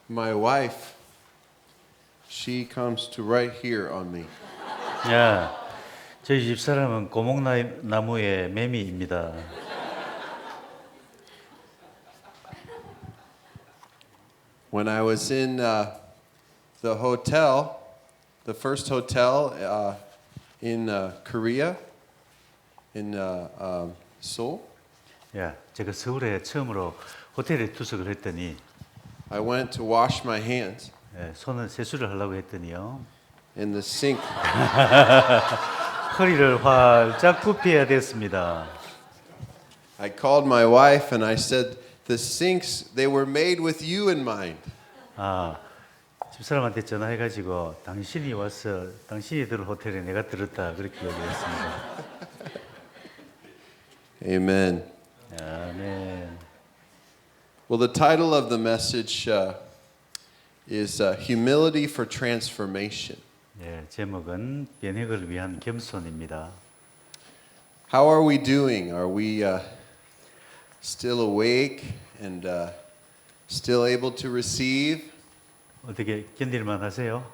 My wife, she comes to right here on me. 야, 저희 집 사람은 고목나무의 매미입니다. When I was in the hotel, the first hotel in Korea, in Seoul, 야, 제가 서울에 처음으로 호텔에 투숙을 했더니 I went to wash my hands 손을 세수를 하려고 했더니요. in the sink. 허리를 활짝 굽혀야 됐습니다. I called my wife and I said, the sinks, they were made with you in mind. 아, 집사람한테 전화해가지고 당신이 와서 당신이 들을 호텔에 내가 들었다 그렇게 얘기했습니다. Amen. 아멘. Well, the title of the message is Humility for Transformation. 예, 제목은 변혁을 위한 겸손입니다. How are we doing? Are we still awake and still able to receive? 어떻게 견딜만 하세요?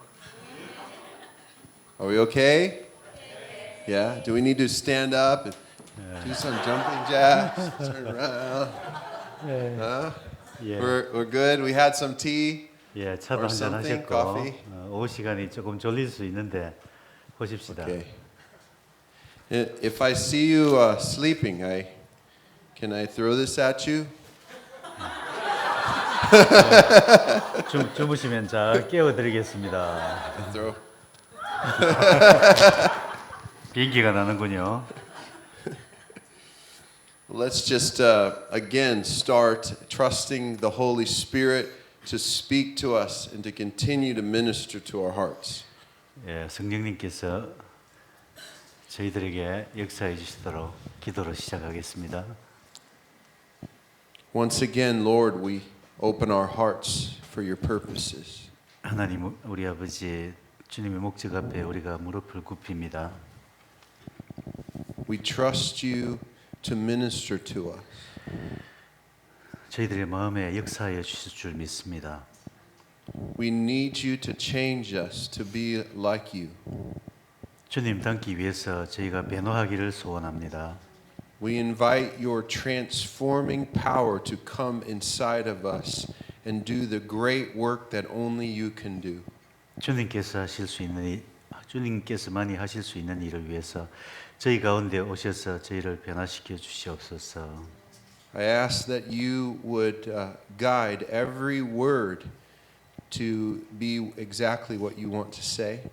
Are we okay? Yeah? Do we need to stand up and do some jumping jacks? Turn around? Huh? 예, We're good. We had some tea. 예, 차도 or 한잔 something, 하셨고 coffee. 오후 시간이 조금 졸릴 수 있는데 보십시다. Okay. If I see you sleeping, can I throw this at you? 주무시면 잘 깨워드리겠습니다. Throw. 비행기가 나는군요. Let's just again start trusting the Holy Spirit to speak to us and to continue to minister to our hearts. 예, 성령님께서 저희들에게 역사해 주시도록 기도로 시작하겠습니다. Once again, Lord, we open our hearts for your purposes. 하나님 우리 아버지 주님의 목적 앞에 우리가 무릎을 굽힙니다. We trust you to minister to us. 저희들의 마음에 역사하여 주실 줄 믿습니다. We need you to change us to be like you. 주님 닮기 위해서 저희가 변화하기를 소원합니다. We invite your transforming power to come inside of us and do the great work that only you can do. 주님께서만이 하실 수 있는 일을 위해서 저희 가운데 오셔서 저희를 변화시켜 주시옵소서. I ask that you would guide every word to be exactly what you want to say.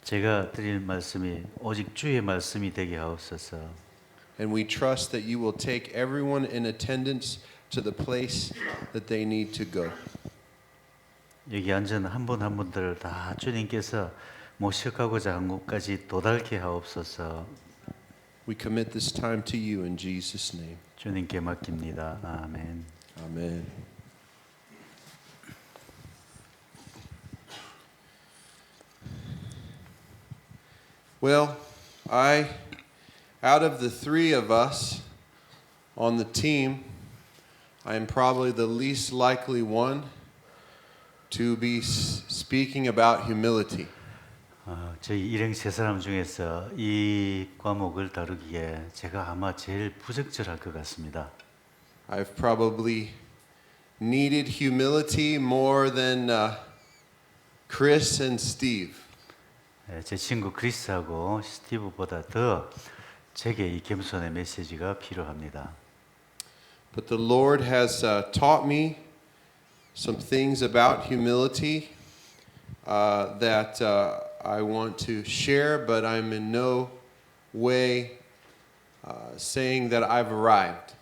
제가 드릴 말씀이 오직 주의 말씀이 되게 하옵소서. And we trust that you will take everyone in attendance to the place that they need to go. 여기 앉은 한 분 한 분들 다 주님께서 모셔가고자 한 곳까지 도달케 하옵소서. We commit this time to you in Jesus' name. 주님께 맡깁니다. 아멘. Amen. Well, out of the three of us on the team, I am probably the least likely one to be speaking about humility. 저희 일행 세 사람 중에서 이 과목을 다루기에 제가 아마 제일 부적절할 것 같습니다. I've probably needed humility more than Chris and Steve. 제 친구 크리스하고 스티브보다 더 제게 이 겸손의 메시지가 필요합니다. But the Lord has taught me some things about humility that I want to share, but I'm in no way saying that I've arrived.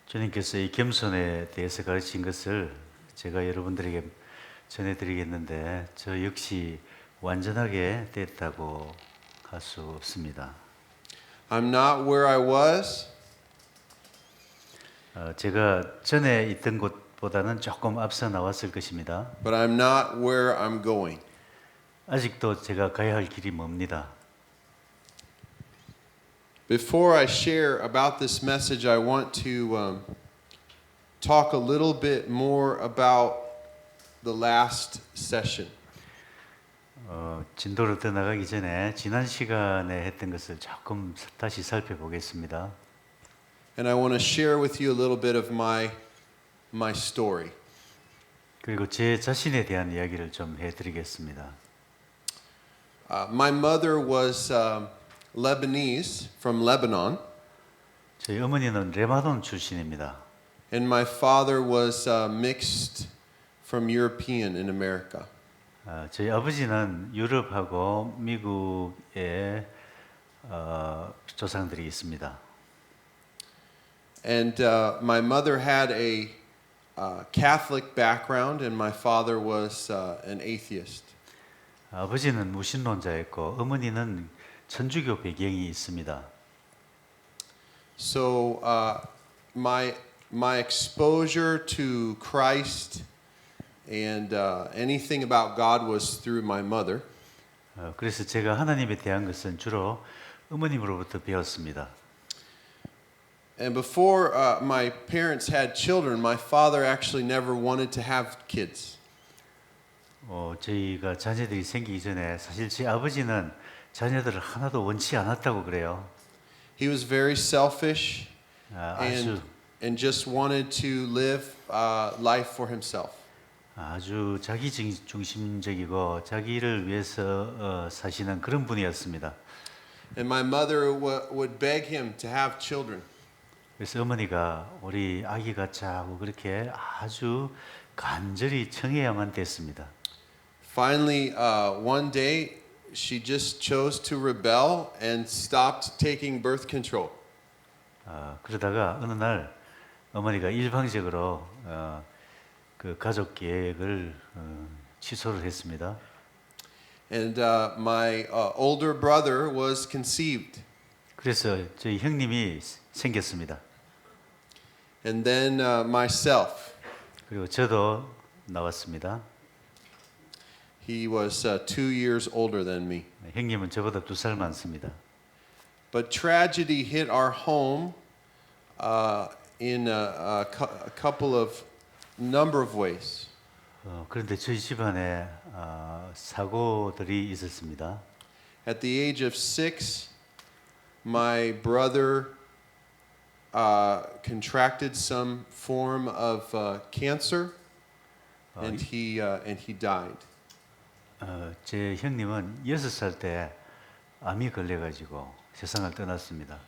주님께서 이 겸손에 대해서 가르친 것을 제가 여러분들에게 전해드리겠는데 저 역시 완전하게 됐다고 할 수 없습니다. I'm not where I was, 제가 전에 있던 곳보다는 조금 앞서 나왔을 것입니다. but I'm not where I'm going. 아직도 제가 가야 할 길이 멉니다. Before I share about this message, I want talk a little bit more about the last session. 진도로 떠나가기 전에 지난 시간에 했던 것을 조금 다시 살펴보겠습니다. And I want to share with you a little bit of my story. 그리고 제 자신에 대한 이야기를 좀 해드리겠습니다. My mother was Lebanese from Lebanon, 저희 어머니는 레바논 출신입니다. and my father was mixed from European in America. 저희 아버지는 유럽하고 미국의 조상들이 있습니다. And my mother had a Catholic background, and my father was an atheist. 아버지는 무신론자였고 어머니는 천주교 배경이 있습니다. So my exposure to Christ and anything about God was through my mother. 그래서 제가 하나님에 대한 것은 주로 어머님으로부터 배웠습니다. And before my parents had children, my father actually never wanted to have kids. 저희가 자녀들이 생기기 전에 사실 제 아버지는 자녀들을 하나도 원치 않았다고 그래요. He was very selfish 아주 and just wanted to live life for himself. 아주 자기 중심적이고 자기를 위해서 사시는 그런 분이었습니다. And my mother would beg him to have children. 그래서 어머니가 우리 아기가 자고 그렇게 아주 간절히 청해야만 됐습니다. Finally, one day, she just chose to rebel and stopped taking birth control. 그러다가 어느 날 어머니가 일방적으로 그 가족 계획을 취소를 했습니다. And my older brother was conceived. 그래서 저희 형님이 생겼습니다. And then myself. 그리고 저도 나왔습니다. He was 2 years older than me. 형님은 저보다 2살 많습니다. But tragedy hit our home in a couple of number of ways. 그런데 저희 집안에 사고들이 있었습니다. At the age of 6, my brother contracted some form of cancer, and he died. 제 형님은 6살 때 암이 걸려가지고 세상을 떠났습니다.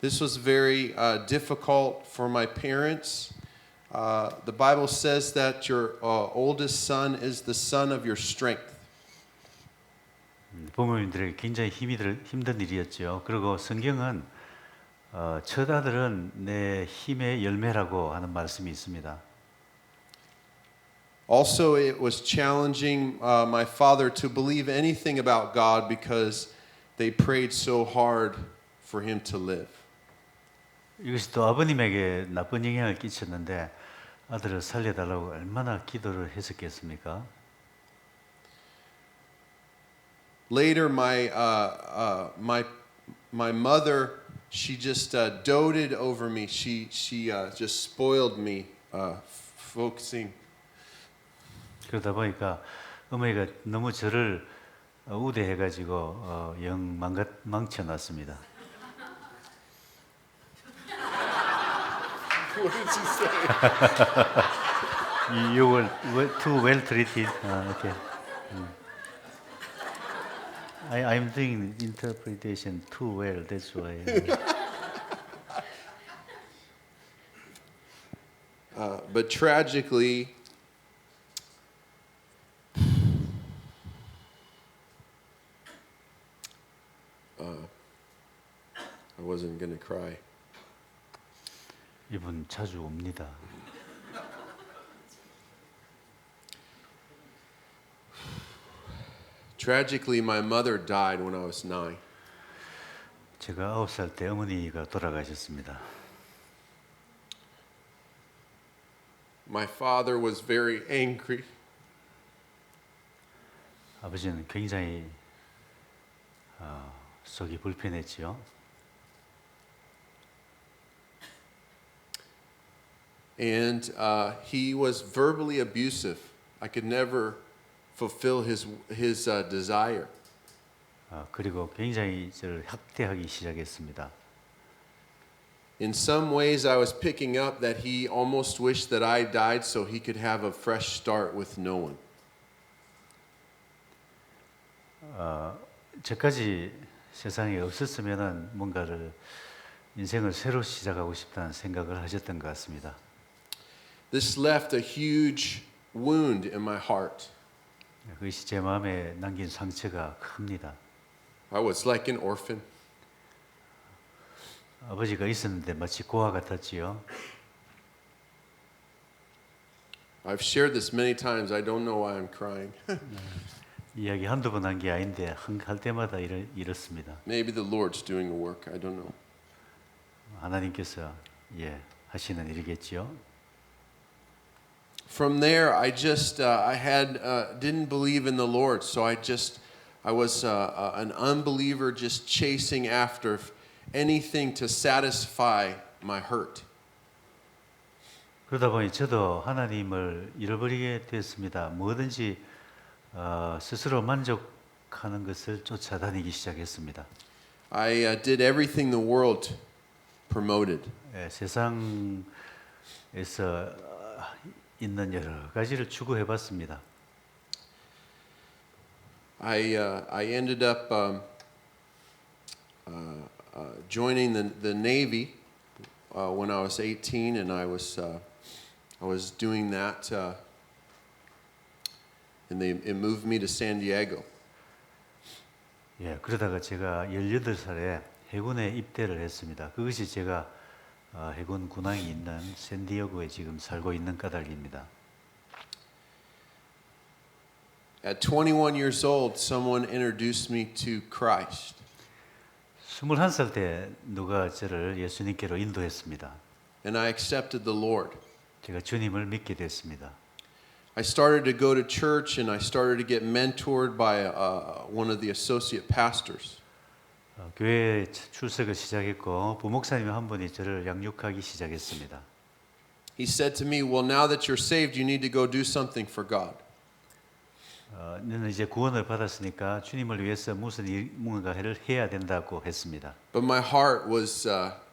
This was very difficult for my parents. The Bible says that your oldest son is the son of your strength. 부모님들에게 굉장히 힘든 일이었죠. 그리고 성경은 첫 아들은 내 힘의 열매라고 하는 말씀이 있습니다. Also, it was challenging my father to believe anything about God because they prayed so hard for him to live. 이것이 또 아버님에게 나쁜 영향을 끼쳤는데 아들을 살려달라고 얼마나 기도를 했었겠습니까? Later, my mother, she just doted over me. She just spoiled me, focusing. 그러다 보니까 어머니가 너무 저를 우대해가지고 영 망쳐놨습니다. What did she say? You were too well treated. Okay. I'm doing interpretation too well. That's why. But tragically, I wasn't going to cry. 이분 자주 옵니다. Tragically, my mother died when I was 9. 제가 9살 때 어머니가 돌아가셨습니다. My father was very angry. 아버지는 굉장히 속이 불편했지요. and he was verbally abusive. I could never fulfill his desire. 그리고 굉장히 저를 학대하기 시작했습니다. In some ways, I was picking up that he almost wished that I died so he could have a fresh start with no one. 저까지 세상에 없었으면은 뭔가를 인생을 새로 시작하고 싶다는 생각을 하셨던 것 같습니다. This left a huge wound in my heart. 그것이 제 마음에 남긴 상처가 큽니다. I was like an orphan. 아버지가 있었는데 마치 고아 같았지요. I've shared this many times. I don't know why I'm crying. 이야기 한두 번 한 게 아닌데 할 때마다 이렇습니다. Maybe the Lord's doing the work. I don't know. 하나님께서 하시는 일이겠지요. From there, I just didn't believe in the Lord, so I was an unbeliever, just chasing after anything to satisfy my hurt. 그러다 보니 저도 하나님을 잃어버리게 됐습니다. 뭐든지 스스로 만족하는 것을 쫓아다니기 시작했습니다. I did everything the world promoted. 세상에서 있는 여러 가지를 추구해봤습니다. I ended up joining the Navy when I was 18, and I was doing that, and it moved me to San Diego. 그러다가 제가 18살에 해군에 입대를 했습니다. 그것이 제가 해군 군항이 있는 샌디에고에 지금 살고 있는 까닭입니다. At 21 years old, someone introduced me to Christ. 21살 때 누가 저를 예수님께로 인도했습니다. And I accepted the Lord. 제가 주님을 믿게 됐습니다. I started to go to church, and I started to get mentored by one of the associate pastors. 교회에 출석을 시작했고 부목사님 한 분이 저를 양육하기 시작했습니다. He said to me, "Well, now that you're saved, you need to go do something for God." 너는 이제 구원을 받았으니까 주님을 위해서 무언가를 해야 된다고 했습니다. But my heart was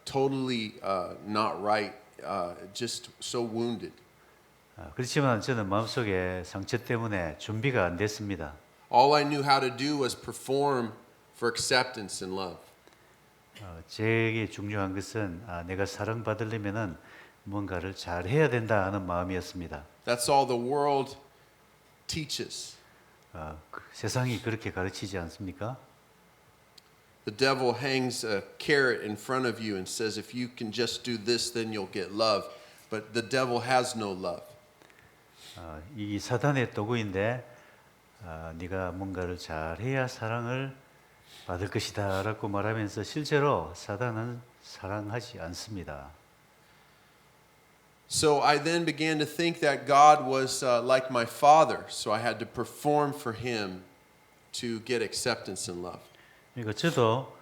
totally not right, just so wounded. 그렇지만 저는 마음속에 상처 때문에 준비가 안 됐습니다. All I knew how to do was perform for acceptance and love. 제게 중요한 것은 내가 사랑받으려면은 뭔가를 잘 해야 된다 하는 마음이었습니다. That's all the world teaches. 세상이 그렇게 가르치지 않습니까? The devil hangs a carrot in front of you and says, if you can just do this, then you'll get love. But the devil has no love. 이 사단의 도구인데 네가 뭔가를 잘해야 사랑을 받을 것이다라고 말하면서 실제로 사단은 사랑하지 않습니다. So I then began to think that God was like my father, so I had to perform for him to get acceptance and love. 그러니까 저도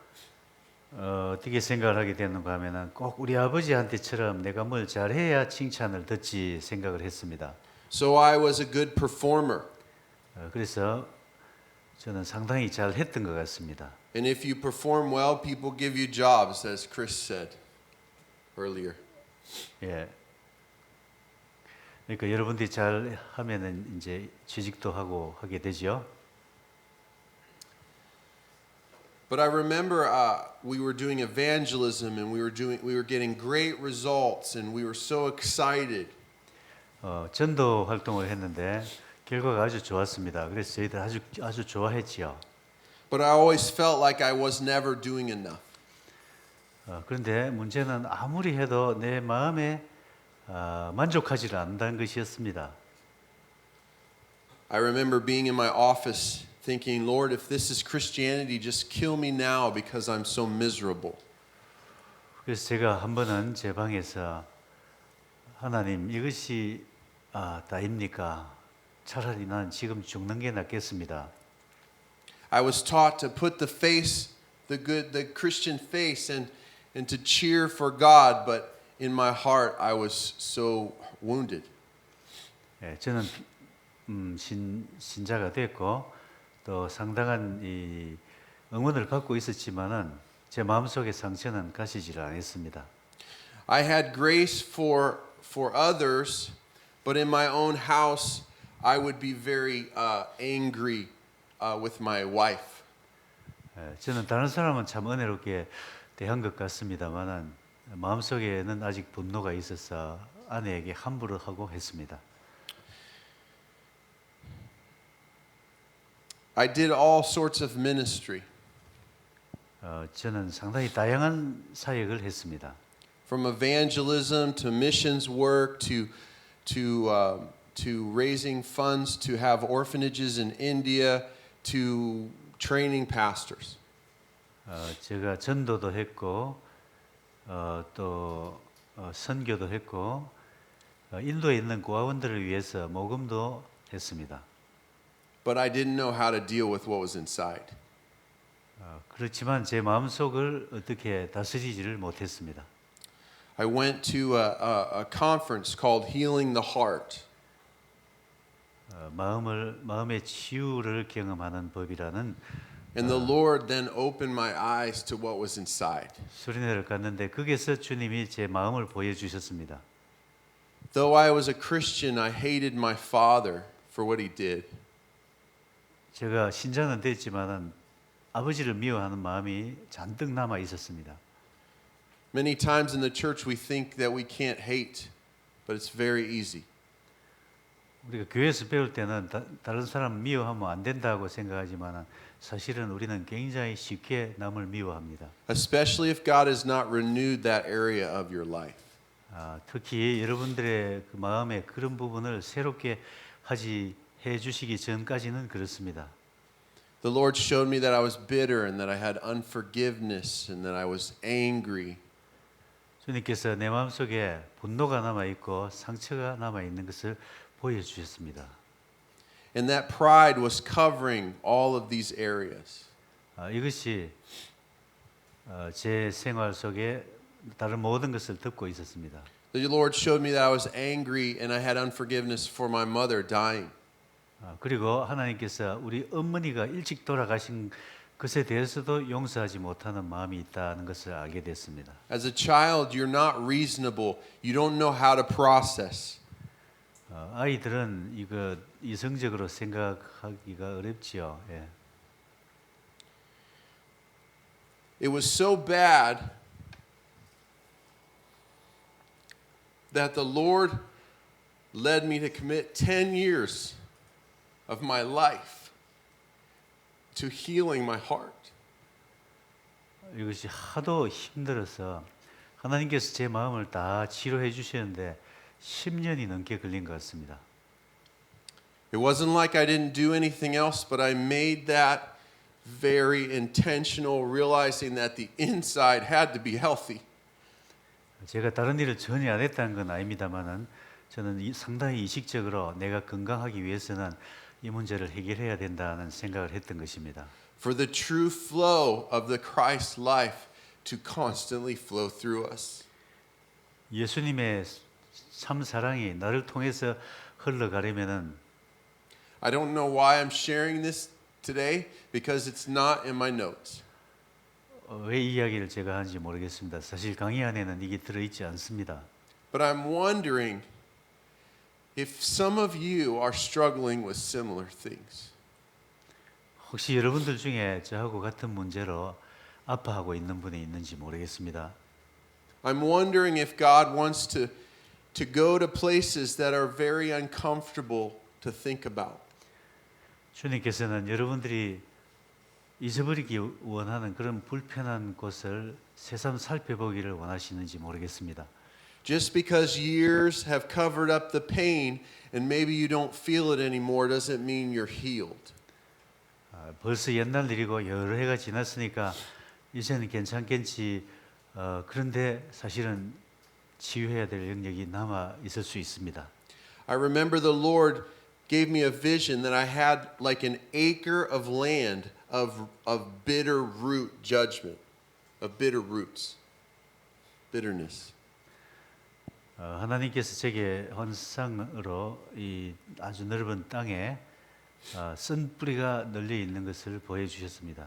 어떻게 생각을 하게 되는가 하면은 꼭 우리 아버지한테처럼 내가 뭘 잘해야 칭찬을 듣지 생각을 했습니다. So I was a good performer. 그래서 저는 상당히 잘 했던 것 같습니다. And if you perform well, people give you jobs, as Chris said earlier. 그러니까 여러분들이 잘 하면은 이제 취직도 하고 하게 되죠. But I remember we were doing evangelism, and we were getting great results, and we were so excited. 전도 활동을 했는데 결과가 아주 좋았습니다. 그래서 저희들 아주 좋아했지요. But I always felt like I was never doing enough. 그런데 문제는 아무리 해도 내 마음에 만족하지 않는다는 것이었습니다. I remember being in my office thinking, Lord, if this is Christianity, just kill me now because I'm so miserable. 그래서 제가 한 번은 제 방에서 하나님 이것이 다입니까? 차라리 난 지금 죽는 게 낫겠습니다. I was taught to put the Christian face and to cheer for God, but in my heart I was so wounded. 예, 저는 신자가 됐고 또 상당한 이 응원을 받고 있었지만은 제 마음속의 상처는 가시지를 않았습니다. I had grace for others, but in my own house I would be very angry with my wife. 예, 저는 다른 사람은 참 은혜롭게 대한 것 같습니다만은 마음속에는 아직 분노가 있어서 아내에게 함부로 하고 했습니다. I did all sorts of ministry, 저는 상당히 다양한 사역을 했습니다. from evangelism to missions work to raising funds to have orphanages in India to training pastors. 제가 전도도 했고 또 선교도 했고 인도에 있는 고아원들을 위해서 모금도 했습니다. But I didn't know how to deal with what was inside. 그렇지만 제 마음속을 어떻게 다스리지를 못했습니다. I went to a conference called Healing the Heart. 마음의 치유를 경험하는 법이라는 And the Lord then opened my eyes to what was inside. 수련회를 갔는데 거기서 주님이 제 마음을 보여주셨습니다. Though I was a Christian, I hated my father for what he did. 제가 신자는 됐지만은 아버지를 미워하는 마음이 잔뜩 남아 있었습니다. Many times in the church we think that we can't hate, but it's very easy. 우리가 교회에서 배울 때는 다른 사람 미워하면 안 된다고 생각하지만은 사실은 우리는 굉장히 쉽게 남을 미워합니다. Especially if God has not renewed that area of your life. 특히 여러분들의 그 마음의 그런 부분을 새롭게 해 주시기 전까지는 그렇습니다. The Lord showed me that I was bitter and that I had unforgiveness and that I was angry. 주님께서 내 마음속에 분노가 남아 있고 상처가 남아 있는 것을 보여주셨습니다. And that pride was covering all of these areas. 이것이 제 생활 속에 다른 모든 것을 덮고 있었습니다. The Lord showed me that I was angry and I had unforgiveness for my mother dying. 그리고 하나님께서 우리 어머니가 일찍 돌아가신 것에 대해서도 용서하지 못하는 마음이 있다는 것을 알게 됐습니다. As a child, you're not reasonable. You don't know how to process. 아이들은 이거 이성적으로 생각하기가 어렵지요. 예. It was so bad that the Lord led me to commit 10 years of my life to healing my heart. 이것이 하도 힘들어서 하나님께서 제 마음을 다 치료해 주셨는데 10년이 넘게 걸린 것 같습니다. It wasn't like I didn't do anything else, but I made that very intentional, realizing that the inside had to be healthy. 제가 다른 일을 전혀 안 했다는 건 아닙니다만은 저는 상당히 의식적으로 내가 건강하기 위해서는 이 문제를 해결해야 된다는 생각을 했던 것입니다. For the true flow of the Christ life to constantly flow through us. 예수님의 참 사랑이 나를 통해서 흘러가려면은 I don't know why I'm sharing this today because it's not in my notes. 왜 이 이야기를 제가 하는지 모르겠습니다. 사실 강의 안에는 이게 들어있지 않습니다. But I'm wondering if some of you are struggling with similar things. 혹시 여러분들 중에 저하고 같은 문제로 아파하고 있는 분이 있는지 모르겠습니다. I'm wondering if God wants to go to places that are very uncomfortable to think about. 주님께서는 여러분들이 잊어버리기 원하는 그런 불편한 곳을 새삼 살펴보기를 원하시는지 모르겠습니다. Just because years have covered up the pain and maybe you don't feel it anymore doesn't mean you're healed. 벌써 옛날 일이고 여러 해가 지났으니까 이제는 괜찮겠지. 그런데 사실은 치유해야 될 영역이 남아 있을 수 있습니다. I remember the Lord gave me a vision that I had like an acre of land of bitter root judgment, of bitter roots, bitterness. 하나님께서 제게 환상으로 이 아주 넓은 땅에 쓴 뿌리가 널려 있는 것을 보여주셨습니다.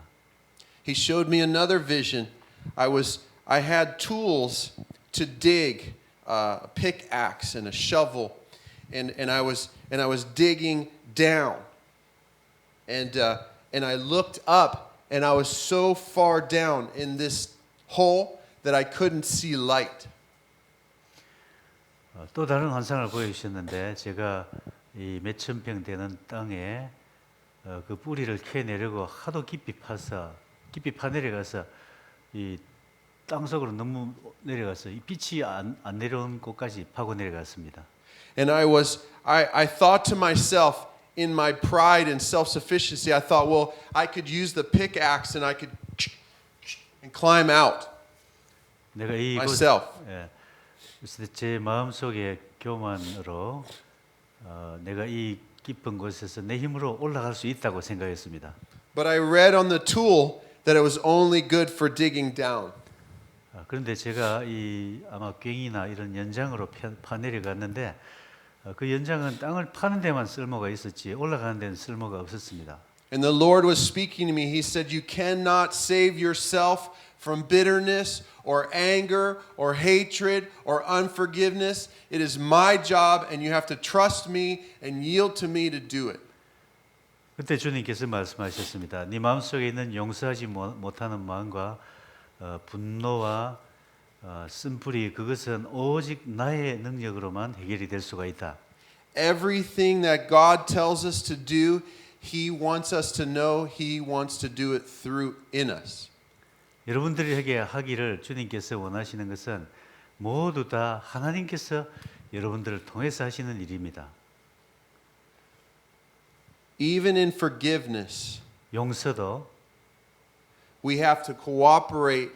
He showed me another vision. I had tools to dig, a pickaxe and a shovel, and I was digging down, and I looked up, and I was so far down in this hole that I couldn't see light. 또 다른 환상을 보여주셨는데 제가 이 몇천 평 되는 땅에 그 뿌리를 캐내려고 하도 깊이 파내려가서 이 땅속으로 너무 내려가서 이 빛이 안 내려온 곳까지 파고 내려갔습니다. And I thought to myself, in my pride and self-sufficiency, I thought, well, I could use the pickaxe and I could and climb out 내가 이 myself. 그래서 제 마음속의 교만으로 내가 이 깊은 곳에서 내 힘으로 올라갈 수 있다고 생각했습니다. But I read on the tool that it was only good for digging down. 그런데 제가 아마 괭이나 이런 연장으로 파내려갔는데 그 연장은 땅을 파는 데만 쓸모가 있었지 올라가는 데는 쓸모가 없었습니다. And the Lord was speaking to me. He said, you cannot save yourself from bitterness or anger or hatred or unforgiveness. It is my job and you have to trust me and yield to me to do it. 그때 주님께서 말씀하셨습니다. 네 마음속에 있는 용서하지 못하는 마음과 분노와 쓴뿌리 그것은 오직 나의 능력으로만 해결이 될 수가 있다. Everything that God tells us to do, He wants us to know He wants to do it through in us. 여러분들에게 하기를 주님께서 원하시는 것은 모두 다 하나님께서 여러분들을 통해서 하시는 일입니다. Even in forgiveness, 용서도 we have to cooperate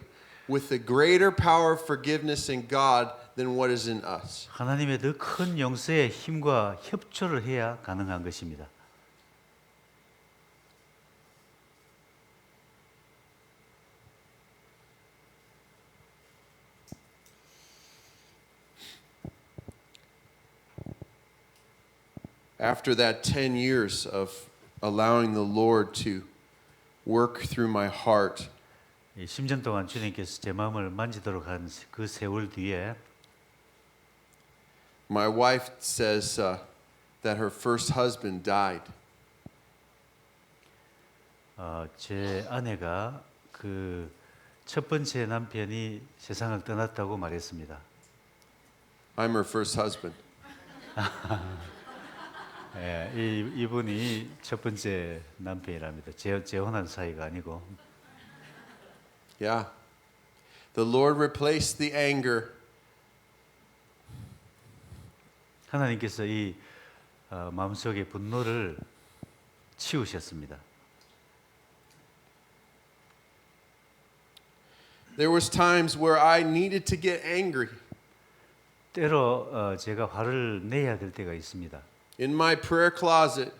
with the greater power of forgiveness in God than what is in us. 하나님의 더 큰 용서의 힘과 협조를 해야 가능한 것입니다. After that 10 years of allowing the Lord to work through my heart, 10년 동안 주님께서 제 마음을 만지도록 한 그 세월 뒤에 my wife says that her first husband died. 제 아내가 그 첫 번째 남편이 세상을 떠났다고 말했습니다. I'm her first husband. 이분이 첫 번째 남편이랍니다. 재혼한 사이가 아니고. Yeah. The Lord replaced the anger 하나님께서 이 마음속의 분노를 치우셨습니다. There was times where I needed to get angry. 때로 제가 화를 내야 될 때가 있습니다. In my prayer closet,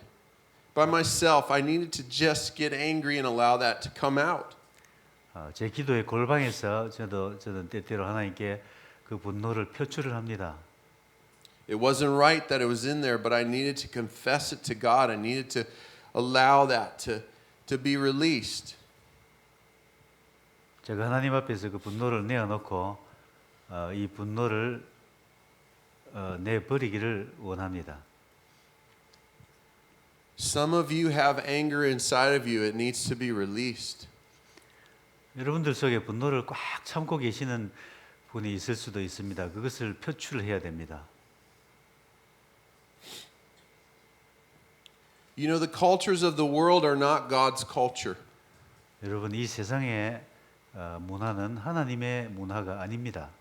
by myself, I needed to just get angry and allow that to come out. 제 기도의 골방에서 저는 때때로 하나님께 그 분노를 표출을 합니다. It wasn't right that it was in there, but I needed to confess it to God. I needed to allow that to be released. 제가 하나님 앞에서 그 분노를 내어놓고 이 분노를 내버리기를 원합니다. Some of you have anger inside of you. It needs to be released. 여러분들 속에 분노를 꽉 참고 계시는 분이 있을 수도 있습니다. 그것을 표출해야 됩니다. You know, the cultures of the world are not God's culture. 여러분 이 세상의 문화는 하나님의 문화가 아닙니다.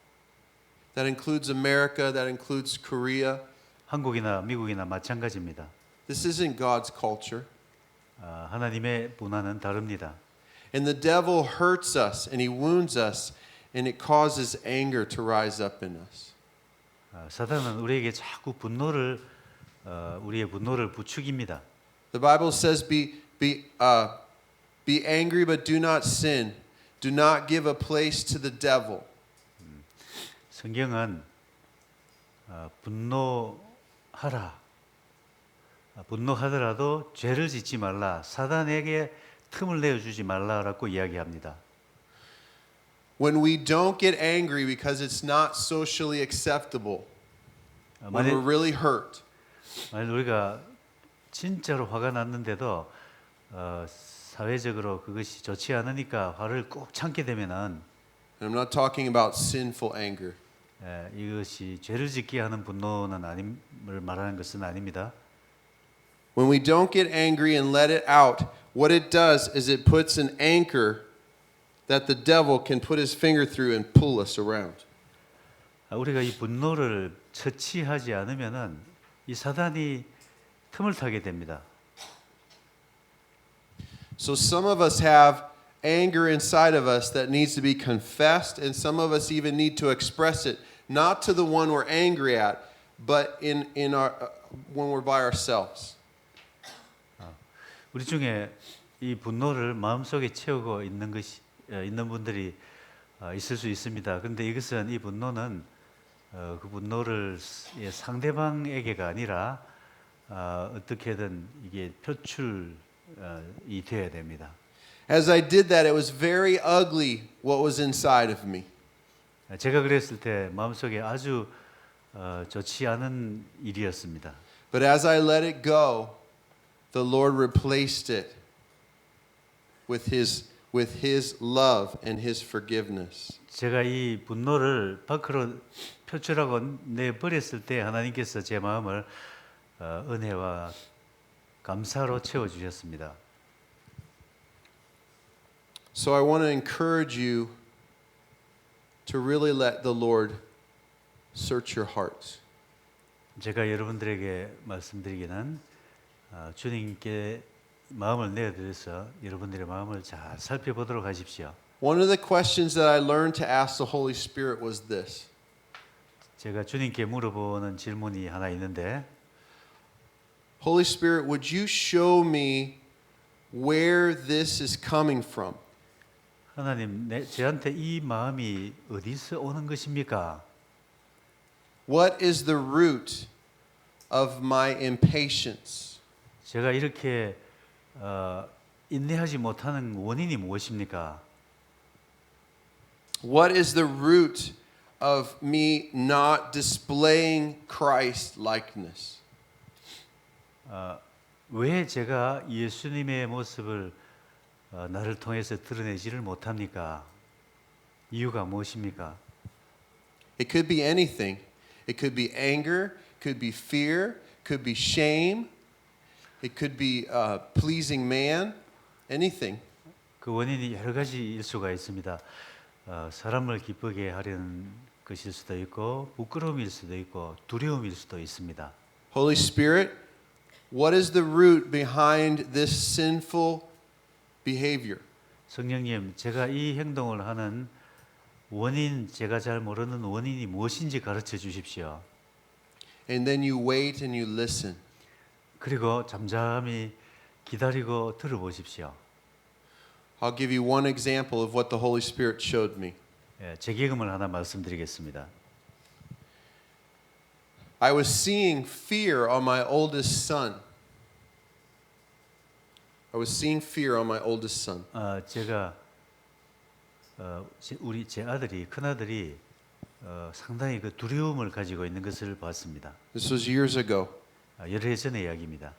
That includes America, that includes Korea. 한국이나 미국이나 마찬가지입니다. This isn't God's culture. 하나님의 문화는 다릅니다. And the devil hurts us and he wounds us and it causes anger to rise up in us. 사단은 우리에게 자꾸 우리의 분노를 부추깁니다. The Bible says be angry but do not sin. Do not give a place to the devil. 성경은 분노하라. 분노하더라도 죄를 짓지 말라. 사단에게 틈을 내어주지 말라라고 이야기합니다. When we don't get angry because it's not socially acceptable, when we're really hurt, 만약 우리가 진짜로 화가 났는데도 사회적으로 그것이 좋지 않으니까 화를 꾹 참게 되면은 and I'm not talking about sinful anger, 이것이 죄를 짓게 하는 분노는 아님을 말하는 것은 아닙니다. when we don't get angry and let it out, what it does is it puts an anchor that the devil can put his finger through and pull us around. 우리가 이 분노를 처치하지 않으면은 이 사단이 틈을 타게 됩니다. So some of us have anger inside of us that needs to be confessed, and some of us even need to express it, not to the one we're angry at, but in our when we're by ourselves. 우리 중에 이 분노를 마음속에 채우고 있는 분들이 있을 수 있습니다. 그런데 이것은 이 분노는 그 분노를 상대방에게가 아니라 어떻게든 이게 표출이 되어야 됩니다. As I did that, it was very ugly what was inside of me. 제가 그랬을 때 마음속에 아주 좋지 않은 일이었습니다. But as I let it go, the Lord replaced it with His love and His forgiveness. 제가 이 분노를 밖으로 표출하고 내버렸을 때 하나님께서 제 마음을 은혜와 감사로 채워주셨습니다. So I want to encourage you to really let the Lord search your hearts. 제가 여러분들에게 말씀드리기는 주님께 마음을 내어드려서 여러분들의 마음을 잘 살펴보도록 하십시오. One of the questions that I learned to ask the Holy Spirit was this. 제가 주님께 물어보는 질문이 하나 있는데 Holy Spirit, would you show me where this is coming from? 하나님, 저한테 이 마음이 어디서 오는 것입니까? What is the root of my impatience? 제가 이렇게 인내하지 못하는 원인이 무엇입니까? What is the root of me not displaying Christ likeness? 왜 제가 예수님의 모습을 나를 통해서 드러내지를 못합니까? 이유가 무엇입니까? It could be anything. It could be anger, could be fear, could be shame. It could be pleasing man, anything. 그 원인이 여러 가지일 수가 있습니다. 사람을 기쁘게 하려는 것일 수도 있고 부끄러움일 수도 있고 두려움일 수도 있습니다. Holy Spirit, what is the root behind this sinful behavior? 성령님, 제가 이 행동을 하는 원인, 제가 잘 모르는 원인이 무엇인지 가르쳐 주십시오. And then you wait and you listen. 그리고 잠잠히 기다리고 들어보십시오. I'll give you one example of what the Holy Spirit showed me. 제 경험을 하나 말씀드리겠습니다. I was seeing fear on my oldest son. I was seeing fear on my oldest son. 제가 제 아들이 큰 아들이 상당히 그 두려움을 가지고 있는 것을 봤습니다. This was years ago. 여러 해 전의 이야기입니다.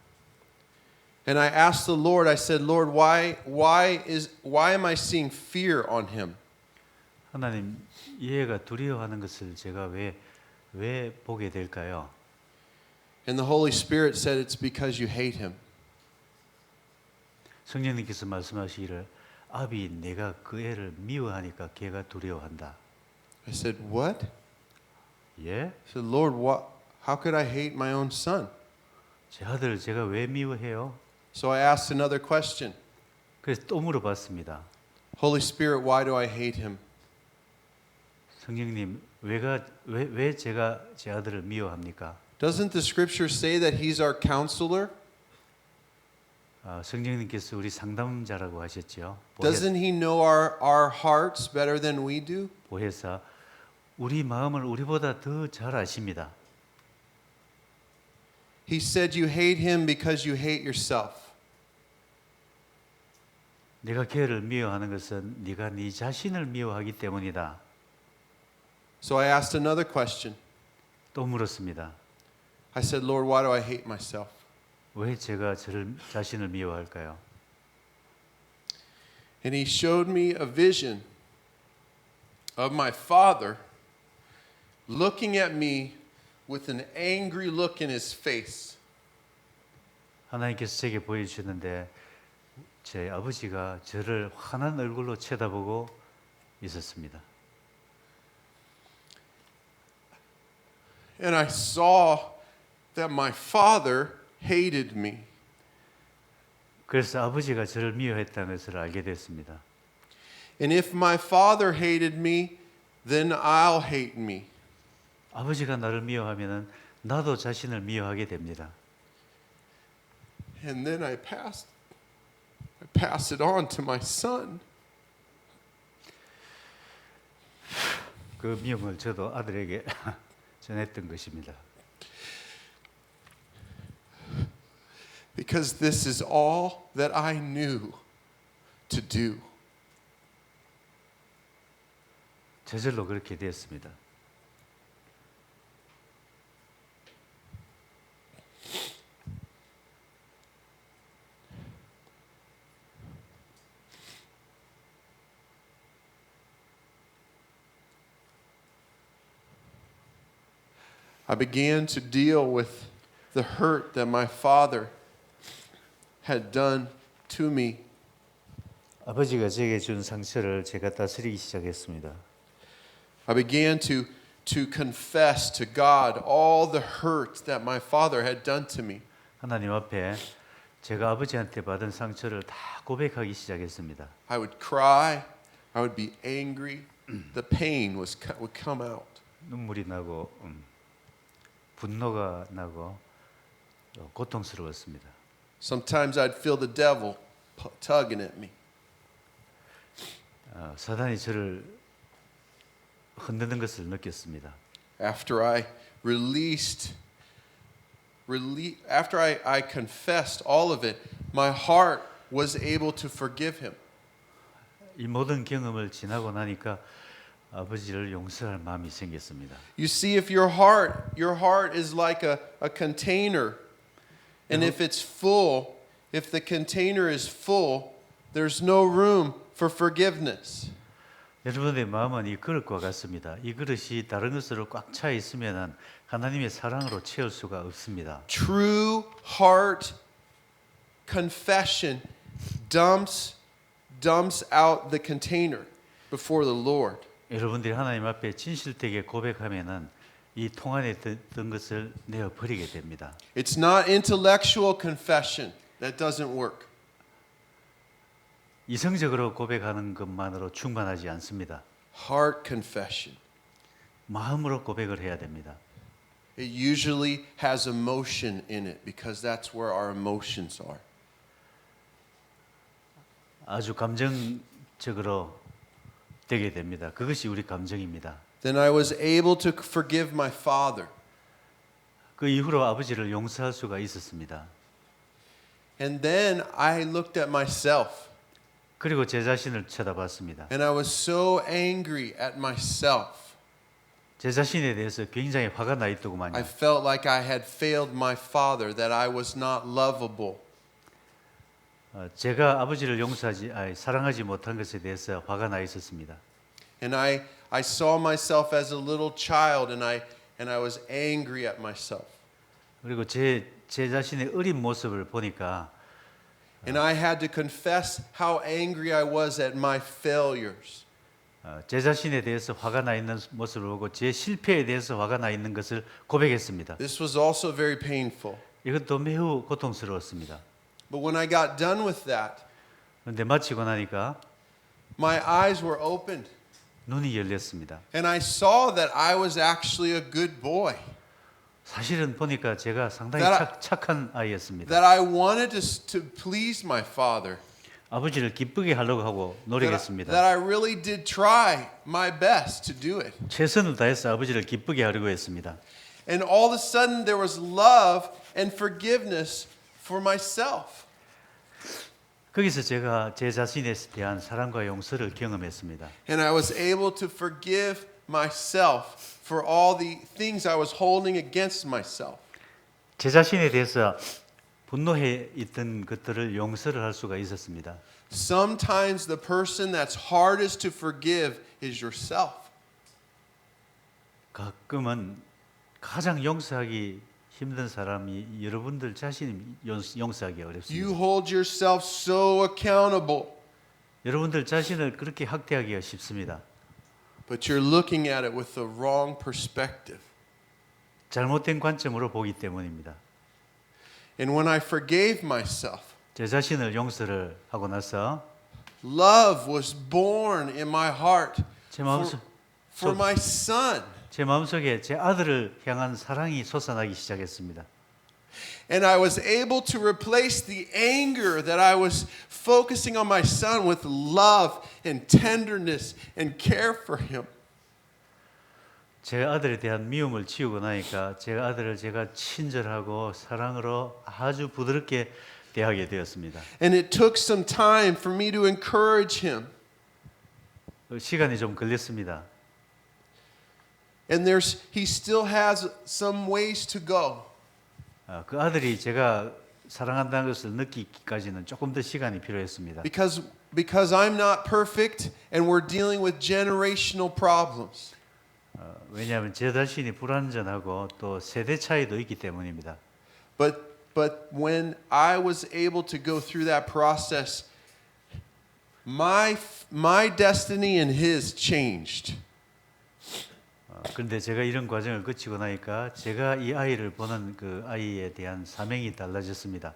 And I asked the Lord, I said, Lord, why am I seeing fear on him? 하나님, 이 애가 두려워하는 것을 제가 왜 보게 될까요? And the Holy Spirit said it's because you hate him. 성령님께서 말씀하시기를 아비 내가 그 애를 미워하니까 걔가 두려워한다. I said, what? 예? I said, Lord, how could I hate my own son? 제 아들을 제가 왜 미워해요? So I asked another question. 그래서 또 물어봤습니다. Holy Spirit, why do I hate him? 성령님, 왜 제가 제 아들을 미워합니까? Doesn't the scripture say that he's our counselor? 성령님께서 우리 상담자라고 하셨죠. Doesn't he know our hearts better than we do? 보혜사, 우리 마음을 우리보다 더 잘 아십니다. He said you hate him because you hate yourself. 네가 교회를 미워하는 것은 네가 네 자신을 미워하기 때문이다. So I asked another question. 또 물었습니다. I said, Lord, why do I hate myself? 왜 제가 저를 자신을 미워할까요? And he showed me a vision of my father looking at me with an angry look in his face. 하나님께서 제게 보여주셨는데 제 아버지가 저를 환한 얼굴로 쳐다보고 있었습니다. And I saw that my father hated me. 그래서 아버지가 저를 미워했다는 것을 알게 됐습니다. And if my father hated me, then I'll hate me. 아버지가 나를 미워하면은 나도 자신을 미워하게 됩니다. And then I pass it on to my son. 그 미움을 저도 아들에게 전했던 것입니다. Because this is all that I knew to do. 저절로 그렇게 되었습니다. I began to deal with the hurt that my father had done to me. 아버지가 제게 준 상처를 제가 다스리기 시작했습니다. I began to confess to God all the hurt that my father had done to me. 하나님 앞에 제가 아버지한테 받은 상처를 다 고백하기 시작했습니다. I would cry, I would be angry, the pain would come out. 눈물이 나고 분노가 나고 고통스러웠습니다. Sometimes I'd feel the devil tugging at me. 사단이 저를 흔드는 것을 느꼈습니다. After I after I confessed all of it, my heart was able to forgive him. 이 모든 경험을 지나고 나니까 아버지를 용서할 마음이 생겼습니다. You see, if your heart is like a container, and if it's full, if the container is full, there's no room for forgiveness. 여러분의 마음은 이 그릇과 같습니다. 이 그릇이 다른 것으로 꽉 차 있으면 하나님의 사랑으로 채울 수가 없습니다. True heart confession dumps out the container before the Lord. 여러분들이 하나님 앞에 진실되게 고백하면은 이 통 안에 든 것을 내어 버리게 됩니다. It's not intellectual confession that doesn't work. 이성적으로 고백하는 것만으로 충분하지 않습니다. Heart confession. 마음으로 고백을 해야 됩니다. It usually has emotion in it because that's where our emotions are. 아주 감정적으로 되게 됩니다. 그것이 우리 감정입니다. Then I was able to forgive my father. 그 이후로 아버지를 용서할 수가 있었습니다. And then I looked at myself. 그리고 제 자신을 쳐다봤습니다. And I was so angry at myself. 제 자신에 대해서 굉장히 화가 나 I 있더구만요. felt like I had failed my father, that I was not lovable. 제가 아버지를 사랑하지 못한 것에 대해서 화가 나 있었습니다. And I saw myself as a little child, and I was angry at myself. 그리고 제 자신의 어린 모습을 보니까 And I had to confess how angry I was at my failures. 제 자신에 대해서 화가 나 있는 모습을 보고 제 실패에 대해서 화가 나 있는 것을 고백했습니다. This was also very painful. 이것도 매우 고통스러웠습니다. But when I got done with that, 그런데 마치고 나니까 my eyes were opened. 눈이 열렸습니다. And I saw that I was actually a good boy. 사실은 보니까 제가 상당히 착한 아이였습니다. That I wanted to please my father. 아버지를 기쁘게 하려고 하고 노력했습니다. That I really did try my best to do it. 최선을 다해서 아버지를 기쁘게 하려고 했습니다. And all of a sudden there was love and forgiveness for myself. 거기서 제가 제 자신에 대한 사랑과 용서를 경험했습니다. And I was able to forgive myself for all the things I was holding against myself. 제 자신에 대해서 분노해 있던 것들을 용서를 할 수가 있었습니다. Sometimes the person that's hardest to forgive is yourself. 가끔은 가장 용서하기 힘든 사람이 여러분들 자신이 용서하기 You 어렵습니다. hold yourself so accountable, 여러분들 자신을 그렇게 학대하기가 쉽습니다. but you're looking at it with the wrong perspective. 잘못된 관점으로 보기 때문입니다. And when I forgave myself, 제 자신을 용서를 하고 나서 love was born in my heart 제 마음속 for my son. 제 마음속에 제 아들을 향한 사랑이 솟아나기 시작했습니다. And I was able to replace the anger that I was focusing on my son with love and tenderness and care for him. 제 아들에 대한 미움을 지우고 나니까 제 아들을 제가 친절하고 사랑으로 아주 부드럽게 대하게 되었습니다. And it took some time for me to encourage him. 시간이 좀 걸렸습니다. And he still has some ways to go. 그 아들이 제가 사랑한다는 것을 느끼기까지는 조금 더 시간이 필요했습니다. Because I'm not perfect and we're dealing with generational problems. 왜냐하면 제 자신이 불완전하고 또 세대 차이도 있기 때문입니다. But when I was able to go through that process, my destiny and his changed. 그런데 제가 이런 과정을 거치고 나니까 제가 이 아이를 보는 그 아이에 대한 사명이 달라졌습니다.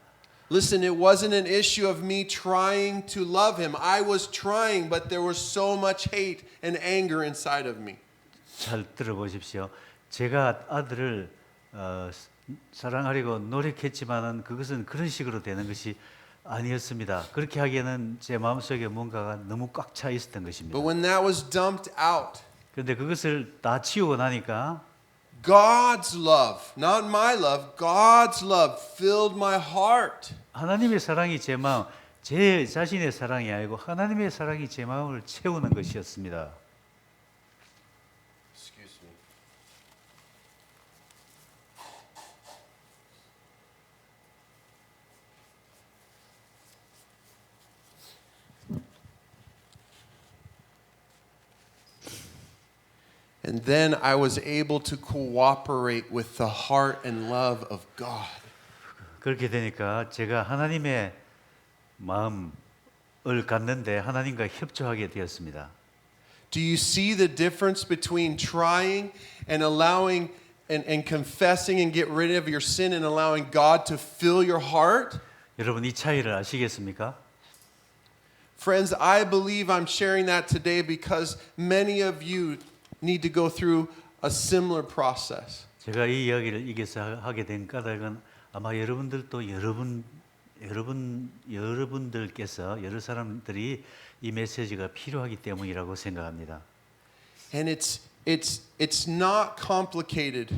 Listen, it wasn't an issue of me trying to love him. I was trying, but there was so much hate and anger inside of me. 잘 들어보십시오. 제가 아들을 사랑하려고 노력했지만은 그것은 그런 식으로 되는 것이 아니었습니다. 그렇게 하기에는 제 마음속에 뭔가가 너무 꽉 차 있었던 것입니다. But when that was dumped out, 그런데 그것을 다 치우고 나니까 God's love, not my love, God's love filled my heart. 하나님의 사랑이 제 마음, 제 자신의 사랑이 아니고 하나님의 사랑이 제 마음을 채우는 것이었습니다. Excuse me. And then I was able to cooperate with the heart and love of God. 그렇게 되니까 제가 하나님의 마음을 갖는데 하나님과 협조하게 되었습니다. Do you see the difference between trying and allowing and confessing and get rid of your sin and allowing God to fill your heart? 여러분 이 차이를 아시겠습니까? Friends, I believe I'm sharing that today because many of you need to go through a similar process. 제가 이 이야기를 이겨서 하게 된 까닭은 아마 여러분들도 여러분들께서 여러 사람들이 이 메시지가 필요하기 때문이라고 생각합니다. And it's not complicated.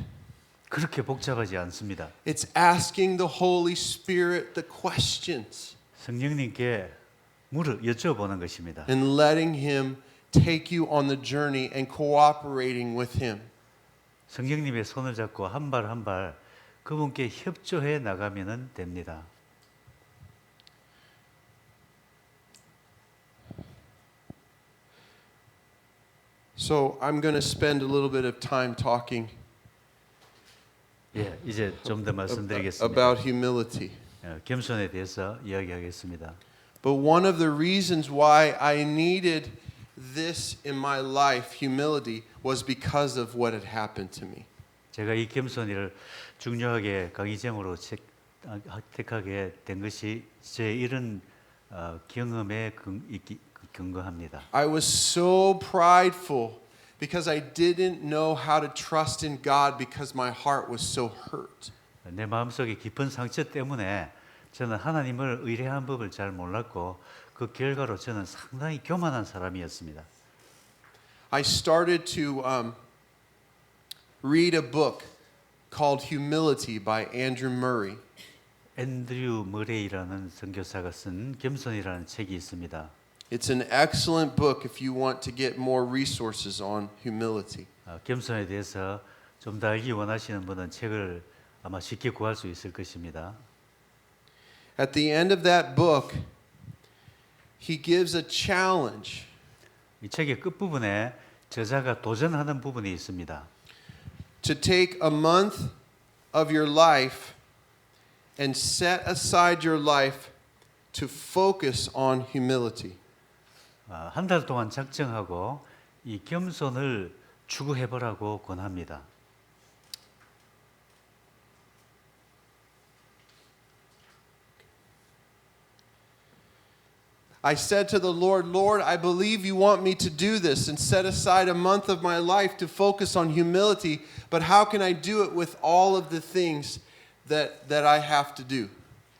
그렇게 복잡하지 않습니다. It's asking the Holy Spirit the questions 성령님께 여쭤보는 것입니다. and letting him take you on the journey and cooperating with him. 성령님의 손을 잡고 한 발 한 발 그분께 협조해 나가면 됩니다. So I'm going to spend a little bit of time talking 예, 이제 좀 더 말씀드리겠습니다. about humility. 겸손에 대해서 이야기하겠습니다. But one of the reasons why I needed this in my life, humility, was because of what had happened to me. 제가 이 겸손을 중요하게 강의제목으로 택하게 된 것이 제 이런 경험에 근거합니다. I was so prideful because I didn't know how to trust in God because my heart was so hurt. 내 마음속에 깊은 상처 때문에 저는 하나님을 의뢰한 법을 잘 몰랐고 그 결과로 저는 상당히 교만한 사람이었습니다. I started to read a book called Humility by Andrew Murray. 앤드류 머레이라는 선교사가 쓴 겸손이라는 책이 있습니다. It's an excellent book if you want to get more resources on humility. 겸손에 대해서 좀 더 알기 원하시는 분은 책을 아마 쉽게 구할 수 있을 것입니다. At the end of that book, he gives a challenge 이 책의 끝부분에 저자가 도전하는 부분이 있습니다. to take a month of your life and set aside your life to focus on humility. 한 달 동안 작정하고 이 겸손을 추구해 보라고 권합니다. I said to the Lord, Lord, I believe you want me to do this and set aside a month of my life to focus on humility, but how can I do it with all of the things that I have to do?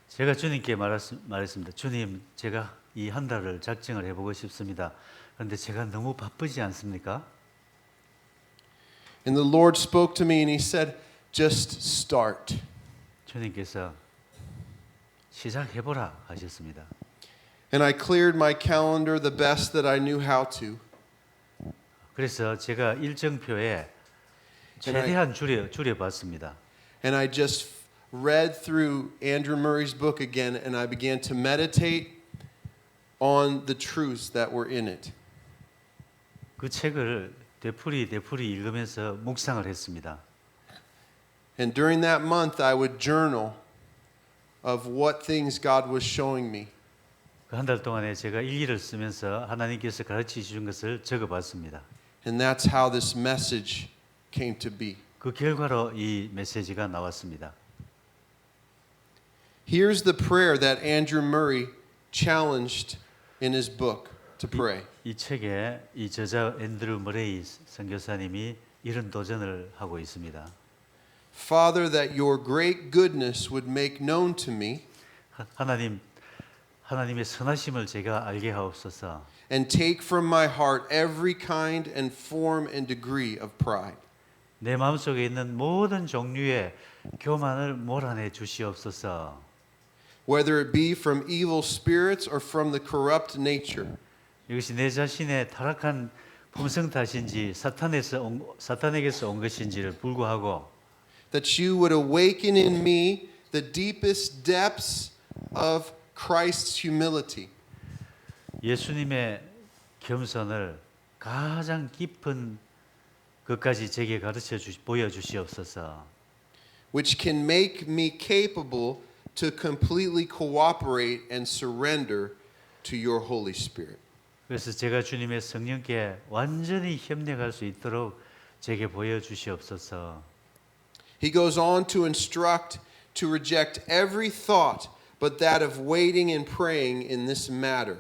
제가 주님께 말했습니다. 주님, 제가 이 한 달을 작정을 해보고 싶습니다. 그런데 제가 너무 바쁘지 않습니까? And the Lord spoke to me and he said, just start. 주님께서 시작해보라 하셨습니다. And I cleared my calendar the best that I knew how to. 그래서 제가 일정표에 최대한 줄여봤습니다. And I just read through Andrew Murray's book again and I began to meditate on the truths that were in it. 그 책을 되풀이 읽으면서 묵상을 했습니다. And during that month I would journal of what things God was showing me. 그 한 달 동안에 제가 일기를 쓰면서 하나님께서 가르쳐 주신 것을 적어봤습니다. And that's how this message came to be. 그 결과로 이 메시지가 나왔습니다. Here's the prayer that Andrew Murray challenged in his book to pray. 이 책에 이 저자 앤드루 머레이 선교사님이 이런 도전을 하고 있습니다. Father, that your great goodness would make known to me 하나님의 선하심을 제가 알게 하옵소서. and take from my heart every kind and form and degree of pride. 내 마음속에 있는 모든 종류의 교만을 몰아내 주시옵소서. Whether it be from evil spirits or from the corrupt nature. 이것이 내 자신의 타락한 품성 탓인지 사탄에게서 온 것인지를 불구하고 That you would awaken in me the deepest depths of Christ's humility. 예수님의 겸손을 가장 깊은 것까지 제게 보여주시옵소서. Which can make me capable to completely cooperate and surrender to your Holy Spirit. 그래서 제가 주님의 성령께 완전히 협력할 수 있도록 제게 보여주시옵소서. He goes on to instruct to reject every thought but that of waiting and praying in this matter.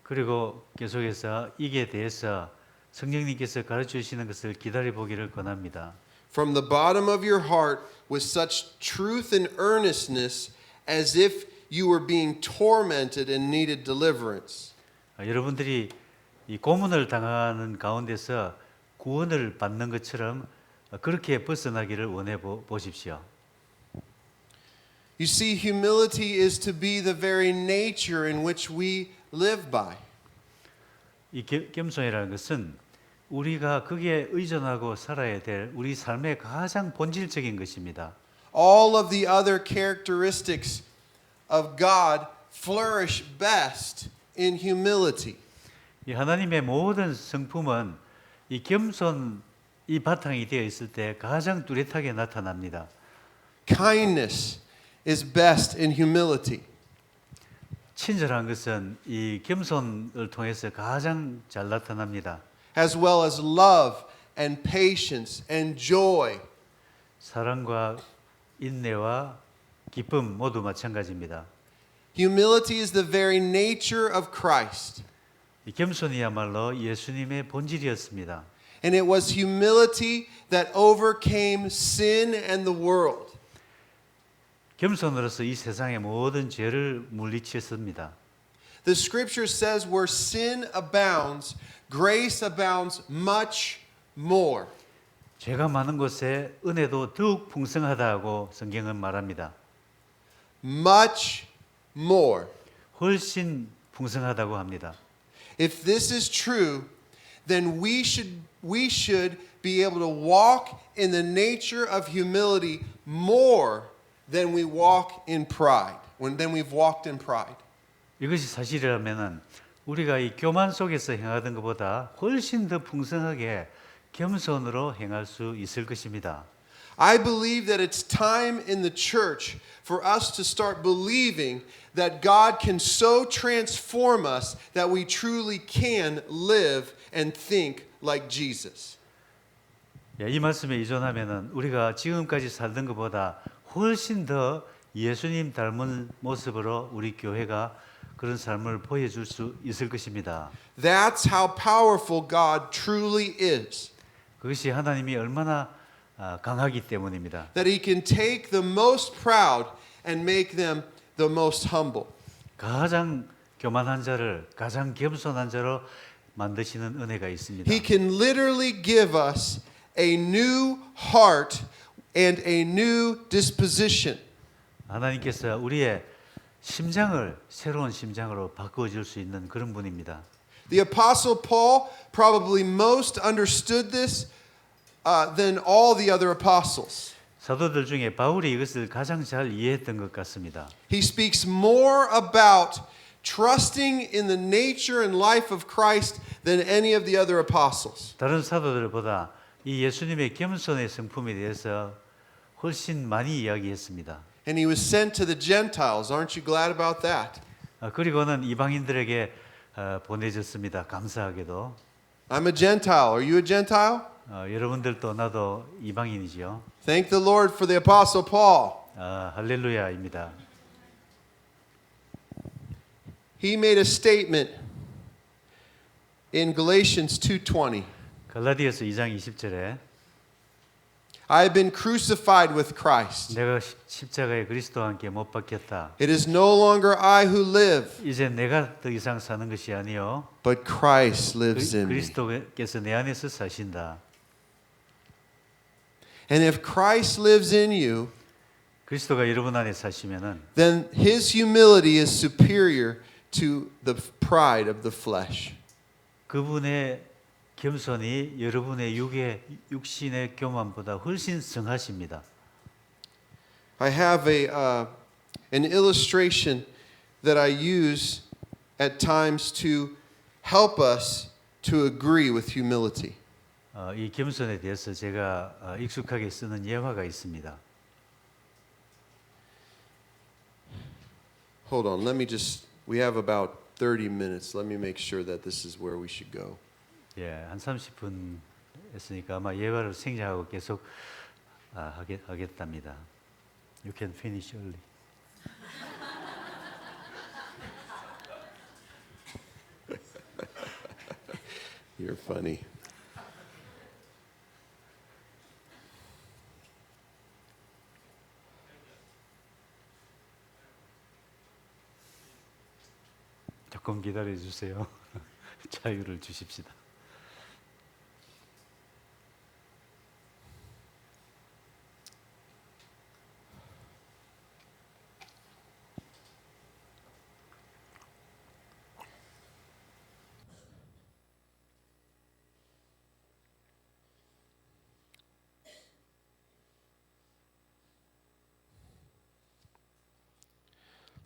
그리고 계속해서 이게 대해서 성령님께서 가르쳐 주시는 것을 기다려 보기를 권합니다. From the bottom of your heart with such truth and earnestness as if you were being tormented and needed deliverance. 여러분들이 이 고문을 당하는 가운데서 구원을 받는 것처럼 그렇게 벗어나기를 원해 보십시오. You see, humility is to be the very nature in which we live by. 이 겸손이라는 것은 우리가 거기에 의존하고 살아야 될 우리 삶의 가장 본질적인 것입니다. All of the other characteristics of God flourish best in humility. 이 하나님의 모든 성품은 이 겸손이 바탕이 되어 있을 때 가장 뚜렷하게 나타납니다. Kindness is best in humility. 친절한 것은 이 겸손을 통해서 가장 잘 나타납니다. As well as love and patience and joy. 사랑과 인내와 기쁨 모두 마찬가지입니다. Humility is the very nature of Christ. 이 겸손이야말로 예수님의 본질이었습니다. And it was humility that overcame sin and the world. 겸손으로서 이 세상의 모든 죄를 물리쳤습니다. The scripture says where sin abounds, grace abounds much more. 죄가 많은 곳에 은혜도 더욱 풍성하다고 성경은 말합니다. Much more. 훨씬 풍성하다고 합니다. If this is true, then we should be able to walk in the nature of humility more than we walk in pride. Than we've walked in pride. 이것이 사실이라면은 우리가 이 교만 속에서 행하던 것보다 훨씬 더 풍성하게 겸손으로 행할 수 있을 것입니다. I believe that it's time in the church for us to start believing that God can so transform us that we truly can live and think like Jesus. 이 말씀에 의존하면은 우리가 지금까지 살던 것보다 훨씬 더 예수님 닮은 모습으로 우리 교회가 그런 삶을 보여줄 수 있을 것입니다. That's how powerful God truly is. 그것이 하나님이 얼마나 강하기 때문입니다. That He can take the most proud and make them the most humble. 가장 교만한 자를 가장 겸손한 자로 만드시는 은혜가 있습니다. He can literally give us a new heart and a new disposition. 하나님께서 우리의 심장을 새로운 심장으로 바꾸어 줄 수 있는 그런 분입니다. The Apostle Paul probably most understood this than all the other apostles. 사도들 중에 바울이 이것을 가장 잘 이해했던 것 같습니다. He speaks more about trusting in the nature and life of Christ than any of the other apostles. 다른 사도들보다 이 예수님의 겸손의 성품에 대해서 훨씬 많이 이야기했습니다. And he was sent to the Gentiles. Aren't you glad about that? 그리고는 이방인들에게 보내졌습니다. 감사하게도. I'm a Gentile. Are you a Gentile? 여러분들도 나도 이방인이죠. Thank the Lord for the Apostle Paul. 할렐루야입니다. He made a statement in Galatians 2:20. 갈라디아서 2장 20절에 I have been crucified with Christ. 내가 십자가에 그리스도와 함께 못 박혔다. It is no longer I who live, 이제 내가 더 이상 사는 것이 아니요 but Christ lives in me. 그리스도께서 내 안에서 사신다. And if Christ lives in you, 그리스도가 여러분 안에 사시면은 then his humility is superior to the pride of the flesh. 그분의 겸손이 여러분의 육신의 교만보다 훨씬 성하십니다. I have an illustration that I use at times to help us to agree with humility. 이 겸손에 대해서 제가 익숙하게 쓰는 예화가 있습니다. Hold on, we have about 30 minutes. Let me make sure that this is where we should go. 한 30분 했으니까 아마 예화를 생략하고 계속 하겠답니다. You can finish early. You're funny. 조금 기다려 주세요. 자유를 주십시다.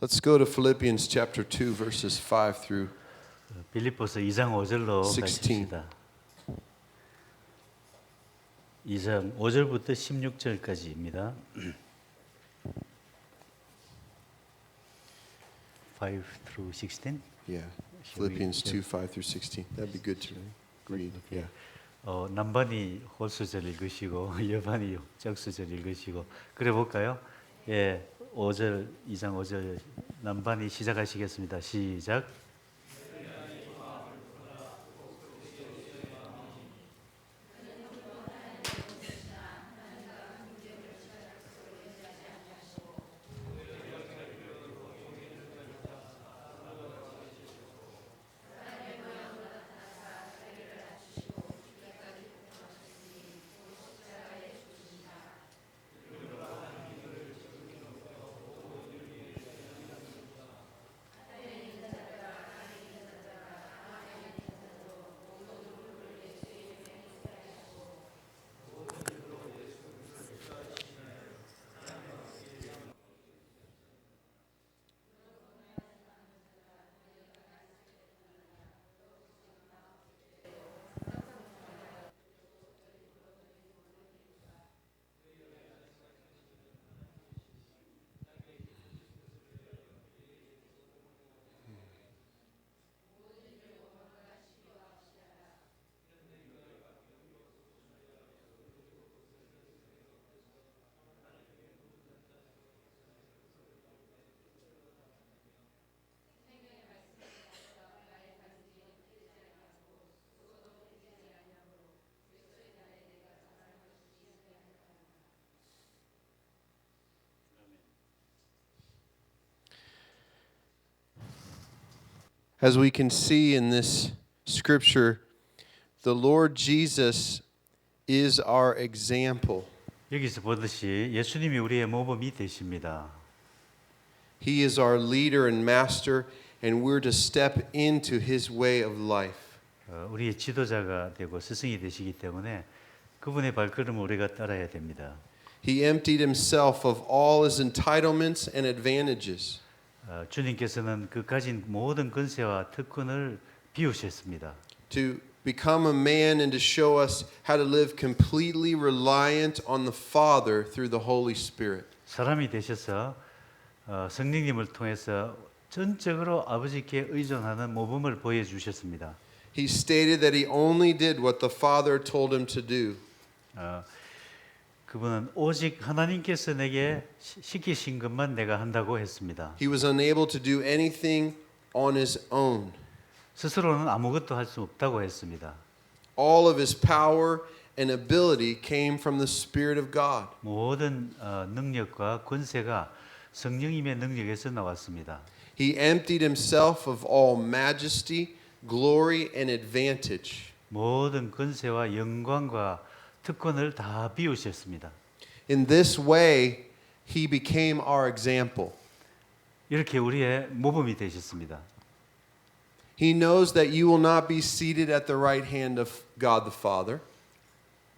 Let's go to Philippians chapter 2 verses 5 through 빌립보서 2장 5절로 16. 가십시다. 2장 5절부터 16절까지입니다. 5 through 16. Yeah, Philippians 2 5 through 16. That'd be good to read. Yeah. 남반이 홀수절 읽으시고 여반이 적수절 읽으시고 그래 볼까요? 5절 2장 5절 남반이 시작하시겠습니다. 시작. As we can see in this scripture, the Lord Jesus is our example. 여기서 보듯이 예수님이 우리의 모범이 되십니다. He is our leader and master, and we're to step into his way of life. 우리의 지도자가 되고 스승이 되시기 때문에 그분의 발걸음을 우리가 따라야 됩니다. He emptied himself of all his entitlements and advantages. 주님께서는 그 가진 모든 권세와 특권을 비우셨습니다. To become a man and to show us how to live completely reliant on the Father through the Holy Spirit. 사람이 되셔서 성령님을 통해서 전적으로 아버지께 의존하는 모범을 보여주셨습니다. He stated that he only did what the Father told him to do. 그분은 오직 하나님께서 내게 시키신 것만 내가 한다고 했습니다. He was unable to do anything on his own. 스스로는 아무것도 할 수 없다고 했습니다. All of his power and ability came from the Spirit of God. 모든 능력과 권세가 성령님의 능력에서 나왔습니다. He emptied himself of all majesty, glory, and advantage. 모든 권세와 영광과 특권을 다 비우셨습니다. In this way, he became our example. 이렇게 우리의 모범이 되셨습니다. He knows that you will not be seated at the right hand of God the Father.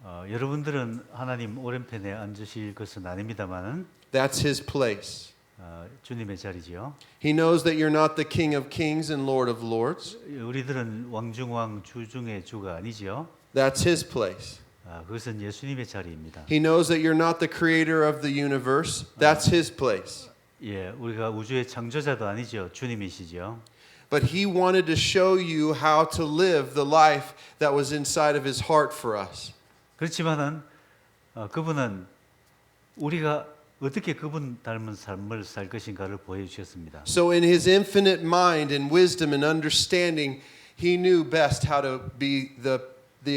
여러분들은 하나님 오른편에 앉으실 것은 아닙니다만은 That's his place. 주님의 자리지요. He knows that you're not the King of Kings and Lord of Lords. 우리들은 왕중왕 주중의 주가 아니지요. That's his place. 그것은 예수님의 자리입니다. He knows that you're not the creator of the universe. That's his place. 예, 우리가 우주의 창조자도 아니죠. 주님이시죠. But he wanted to show you how to live the life that was inside of his heart for us. 그렇지만은 그분은 우리가 어떻게 그분 닮은 삶을 살 것인가를 보여주셨습니다. So in his infinite mind and wisdom and understanding, he knew best how to be the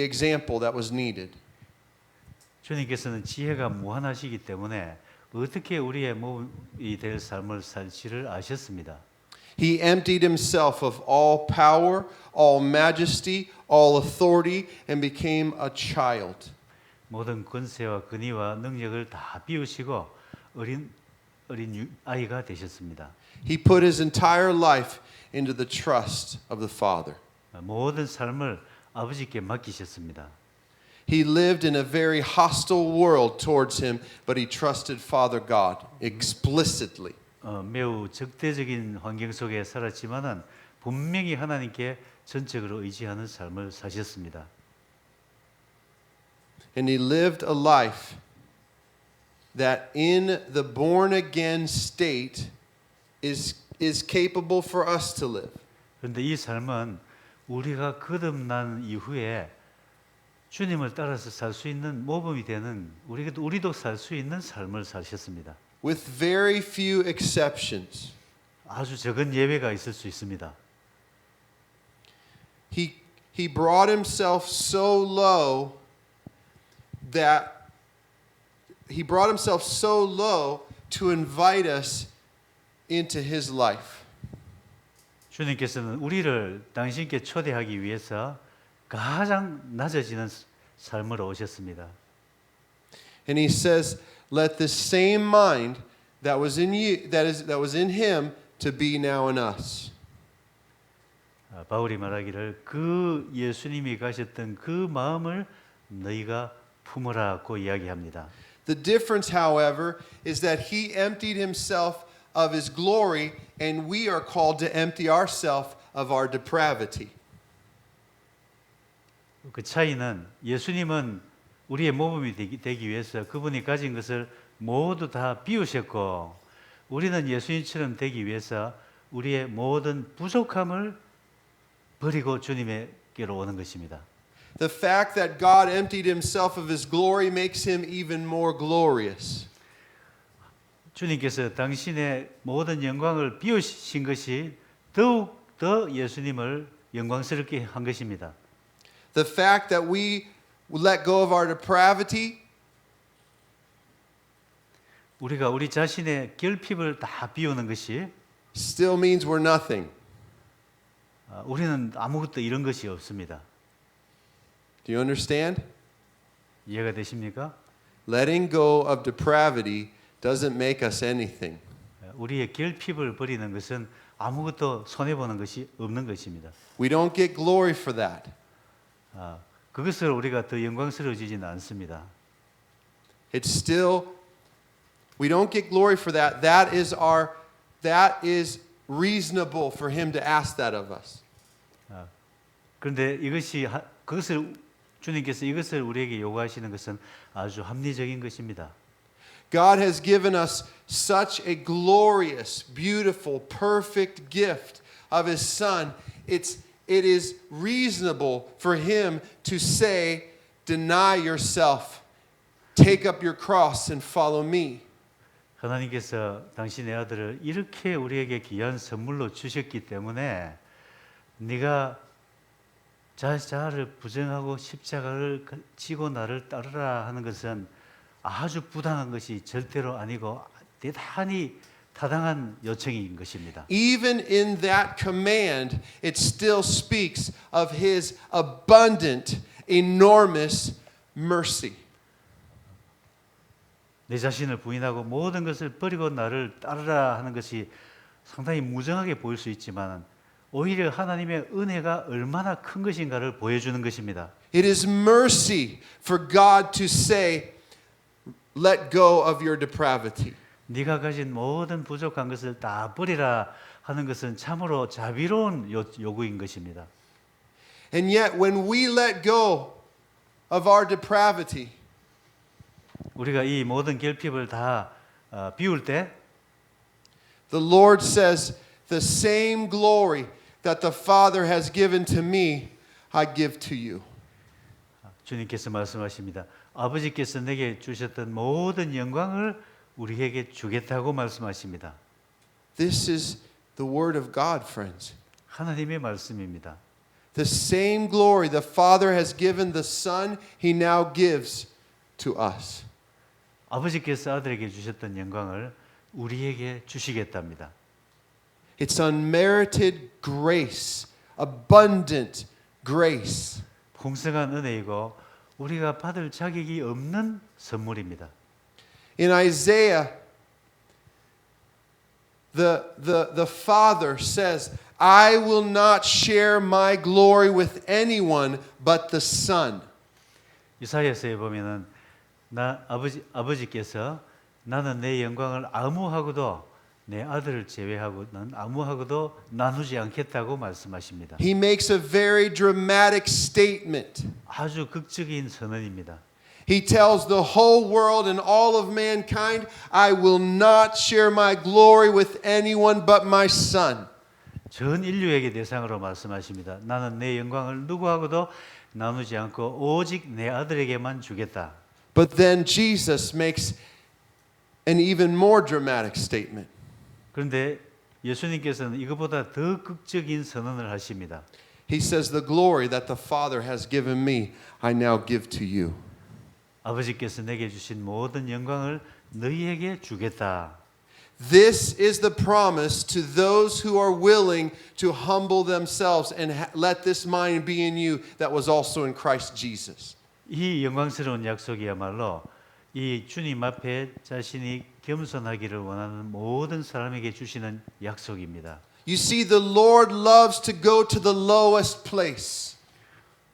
example that was needed. 주님께서는 지혜가 무한하시기 때문에 어떻게 우리의 몸이 될 삶을 살지를 아셨습니다. He emptied himself of all power, all majesty, all authority, and became a child. 모든 권세와 권위와 능력을 다 비우시고 어린 아이가 되셨습니다. He put his entire life into the trust of the Father. 모든 삶을 아버지께 맡기셨습니다. He lived in a very hostile world towards him, but he trusted Father God explicitly. 매우 적대적인 환경 속에 살았지만은 분명히 하나님께 전적으로 의지하는 삶을 사셨습니다. And he lived a life that in the born again state is capable for us to live. 그런데 이 삶은 우리가 거듭난 이후에 주님을 따라서 살 수 있는 모범이 되는 우리도 살 수 있는 삶을 사셨습니다. With very few exceptions. 아주 적은 예외가 있을 수 있습니다. He brought himself so low to invite us into his life. 주님께서는 우리를 당신께 초대하기 위해서 가장 낮아지는 삶으로 오셨습니다. And he says, "Let the same mind that was in you, that was in him, to be now in us." 바울이 말하기를 그 예수님이 가셨던 그 마음을 너희가 품으라고 이야기합니다. The difference, however, is that he emptied himself of his glory, and we are called to empty ourselves of our depravity. 그 차이는 예수님은 우리의 모범이 되기 위해서 그분이 가진 것을 모두 다 비우셨고 우리는 예수님처럼 되기 위해서 우리의 모든 부족함을 버리고 주님께로 오는 것입니다. The fact that God emptied himself of his glory makes him even more glorious. 주님께서 당신의 모든 영광을 비우신 것이 더욱 더 예수님을 영광스럽게 한 것입니다. The fact that we let go of our depravity 우리가 우리 자신의 결핍을 다 비우는 것이 still means we're nothing. 우리는 아무것도 이런 것이 없습니다. Do you understand? 이해가 되십니까? Letting go of depravity doesn't make us anything. 우리의 결핍을 버리는 것은 아무것도 손해 보는 것이 없는 것입니다. We don't get glory for that. 그것을 우리가 더 영광스러워지지는 않습니다. It's still, we don't get glory for that. That is reasonable for him to ask that of us. 그런데 그것을 주님께서 이것을 우리에게 요구하시는 것은 아주 합리적인 것입니다. God has given us such a glorious, beautiful, perfect gift of his son. It is reasonable for him to say, deny yourself, take up your cross and follow me. 하나님께서 당신의 아들을 이렇게 우리에게 귀한 선물로 주셨기 때문에 네가 자아를 부정하고 십자가를 지고 나를 따르라 하는 것은 아주 부당한 것이 절대로 아니고 대단히 타당한 요청인 것입니다. Even in that command, it still speaks of his abundant, enormous mercy. 내 자신을 부인하고 모든 것을 버리고 나를 따르라 하는 것이 상당히 무정하게 보일 수 있지만 오히려 하나님의 은혜가 얼마나 큰 것인가를 보여주는 것입니다. It is mercy for God to say, let go of your depravity. 네가 가진 모든 부족한 것을 다 버리라 하는 것은 참으로 자비로운 요구인 것입니다. And yet when we let go of our depravity, 우리가 이 모든 결핍을 다 비울 때 the Lord says, the same glory that the Father has given to me, I give to you. 주님께서 말씀하십니다. 아버지께서 내게 주셨던 모든 영광을 우리에게 주겠다고 말씀하십니다. This is the word of God, friends. 하나님의 말씀입니다. The same glory the Father has given the Son, He now gives to us. 아버지께서 아들에게 주셨던 영광을 우리에게 주시겠답니다. It's unmerited grace, abundant grace. 풍성한 은혜이고 우리가 받을 자격이 없는 선물입니다. In Isaiah, the Father says, I will not share my glory with anyone but the Son. 이사야서에 보면은 아버지께서 나는 내 영광을 아무하고도 내 아들을 제외하고 난 아무하고도 나누지 않겠다고 말씀하십니다. He makes a very dramatic statement. 아주 극적인 선언입니다. He tells the whole world and all of mankind, I will not share my glory with anyone but my Son. 전 인류에게 대상으로 말씀하십니다. 나는 내 영광을 누구하고도 나누지 않고 오직 내 아들에게만 주겠다. But then Jesus makes an even more dramatic statement. 그런데 예수님께서는 이것보다 더 극적인 선언을 하십니다. He says, the glory that the Father has given me, I now give to you. 아버지께서 내게 주신 모든 영광을 너희에게 주겠다. This is the promise to those who are willing to humble themselves and let this mind be in you that was also in Christ Jesus. 이 영광스러운 약속이야말로 이 주님 앞에 자신이 겸손하기를 원하는 모든 사람에게 주시는 약속입니다. You see, the Lord loves to go to the lowest place.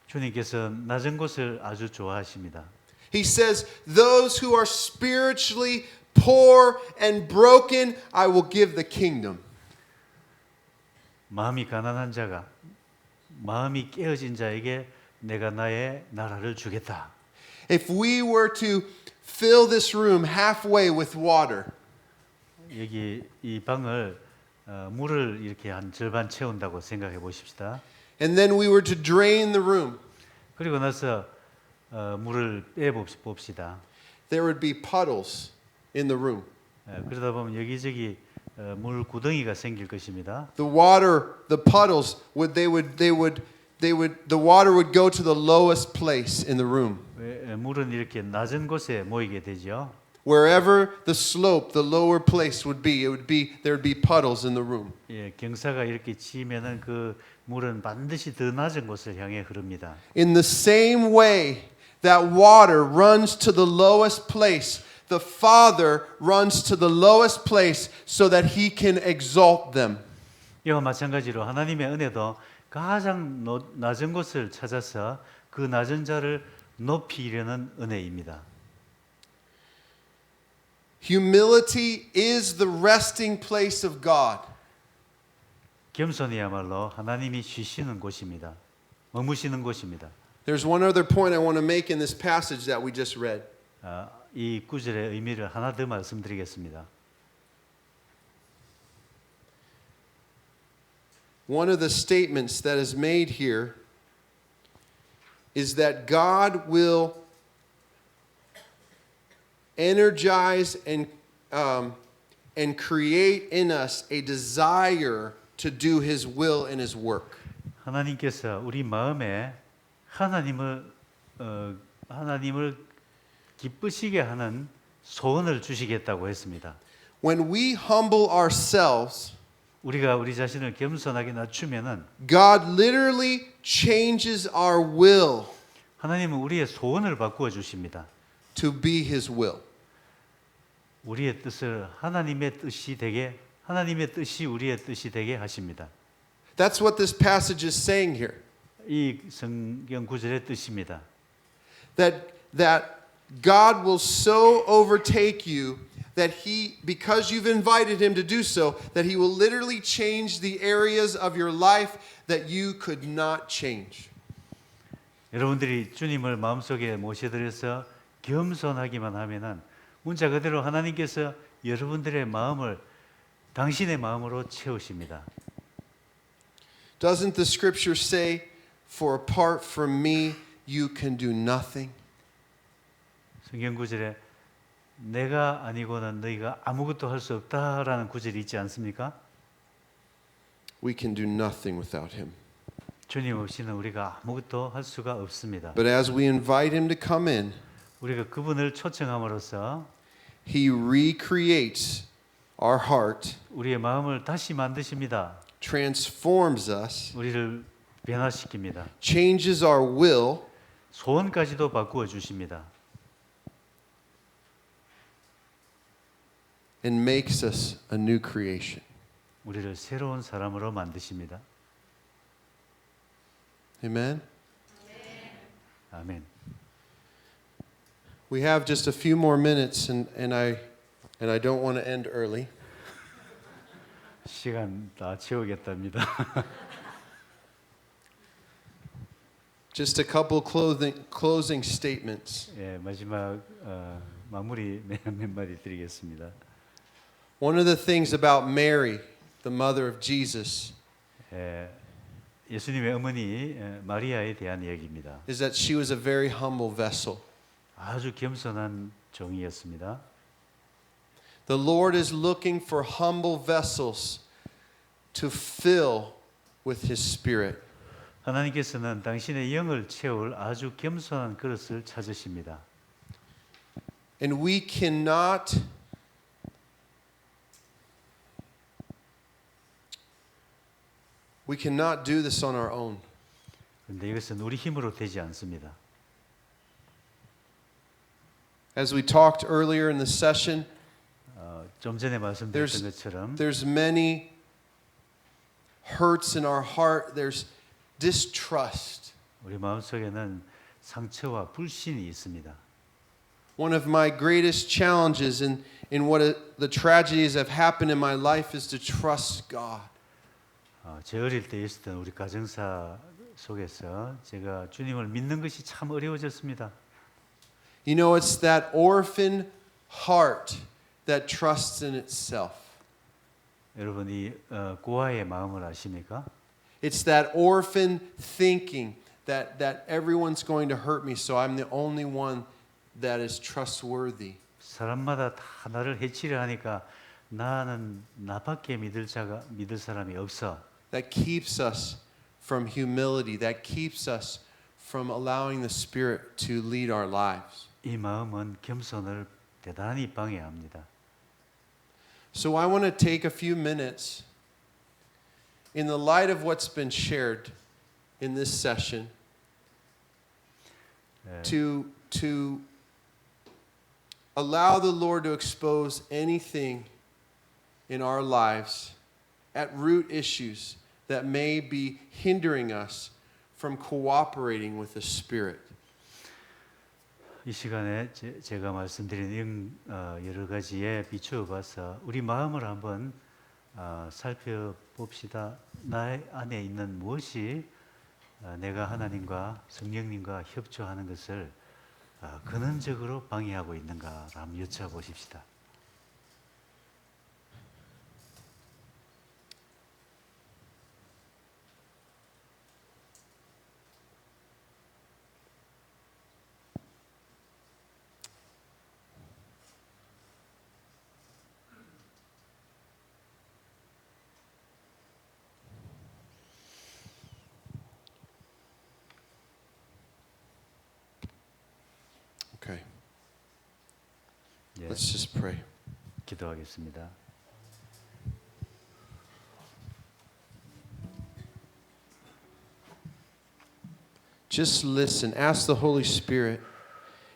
주님께서 낮은 곳을 아주 좋아하십니다. He says, those who are spiritually poor and broken, I will give the kingdom. 마음이 가난한 자가, 마음이 깨어진 자에게 내가 나의 나라를 주겠다. If we were to fill this room halfway with water, 여기 이 방을 물을 이렇게 한 절반 채운다고 생각해 보십시다. and then we were to drain the room, 그리고 나서 물을 빼 봅시다. there would be puddles in the room. 그러다 보면 여기저기 물 구덩이가 생길 것입니다. The water, the puddles the water would go to the lowest place in the room. 물은 이렇게 낮은 곳에 모이게 되죠. wherever the slope, the lower place would be, there would be puddles in the room. 예, 경사가 이렇게 치면은 그 물은 반드시 더 낮은 곳을 향해 흐릅니다. In the same way that water runs to the lowest place, the Father runs to the lowest place so that He can exalt them. 이와 마찬가지로 하나님의 은혜도 가장 낮은 곳을 찾아서 그 낮은 자를 높이려는 은혜입니다. Humility is the resting place of God. 겸손이야말로 하나님이 쉬시는 곳입니다. 머무시는 곳입니다. There's one other point I want to make in this passage that we just read. 이 구절의 의미를 하나 더 말씀드리겠습니다. One of the statements that is made here is that God will energize and create in us a desire to do His will and His work. 하나님께서 우리 마음에 하나님을 기쁘시게 하는 소원을 주시겠다고 했습니다. When we humble ourselves, 우리가 우리 자신을 겸손하게 낮추면은 God literally changes our will 하나님은 우리의 소원을 바꾸어 주십니다. to be His will. 우리의 뜻을 하나님의 뜻이 되게 하나님의 뜻이 우리의 뜻이 되게 하십니다. That's what this passage is saying here. 이 성경 구절의 뜻입니다. That God will so overtake you that because you've invited Him to do so, that He will literally change the areas of your life that you could not change. 여러분들이 주님을 마음속에 모셔드려서 겸손하기만 하면은 문자 그대로 하나님께서 여러분들의 마음을 당신의 마음으로 채우십니다. Doesn't the scripture say, "For apart from me, you can do nothing"? 성경 구절에 내가 아니고는 너희가 아무것도 할 수 없다라는 구절이 있지 않습니까? We can do nothing without Him. 주님 없이는 우리가 아무것도 할 수가 없습니다. But as we invite Him to come in, 우리가 그분을 초청함으로써 He recreates our heart, 우리의 마음을 다시 만드십니다. transforms us, 우리를 변화시킵니다. changes our will, 소원까지도 바꾸어 주십니다. and makes us a new creation. 우리를 새로운 사람으로 만드십니다. Amen? 아멘. We have just a few more minutes, and I don't want to end early. 시간 다 채우겠답니다. Just a couple closing statements. 예, 마지막 마무리 몇 마디 드리겠습니다. One of the things about Mary, the mother of Jesus, 예수님의 어머니 마리아에 대한 이야기입니다. is that she was a very humble vessel. 아주 겸손한 종이었습니다. The Lord is looking for humble vessels to fill with His Spirit. 하나님께서는 당신의 영을 채울 아주 겸손한 그릇을 찾으십니다. And we cannot do this on our own. 그런데 이것은 우리 힘으로 되지 않습니다. As we talked earlier in the session, 좀 전에 말씀드렸던 것처럼 there's many hurts in our heart. There's distrust. 우리 마음속에는 상처와 불신이 있습니다. One of my greatest challenges in the tragedies that have happened in my life is to trust God. 제 어릴 때 있었던 우리 가정사 속에서 제가 주님을 믿는 것이 참 어려워졌습니다. You know, it's that orphan heart that trusts in itself. 여러분 이 고아의 마음을 아십니까? It's that orphan thinking that everyone's going to hurt me, so I'm the only one that is trustworthy. 사람마다 다 나를 해치려 하니까 나는 나밖에 믿을 사람이 없어. That keeps us from humility, that keeps us from allowing the Spirit to lead our lives. 이 마음은 겸손을 대단히 방해합니다. So I want to take a few minutes in the light of what's been shared in this session 예, to allow the Lord to expose anything in our lives at root issues that may be hindering us from cooperating with the Spirit. 이 시간에 제가 말씀드린 여러 가지에 비추어 봐서 우리 마음을 한번 살펴봅시다. 나의 안에 있는 무엇이 내가 하나님과 성령님과 협조하는 것을 근원적으로 방해하고 있는가 한번 여쭤보십시다. Okay, 예, let's just pray. 기도하겠습니다. Just listen. Ask the Holy Spirit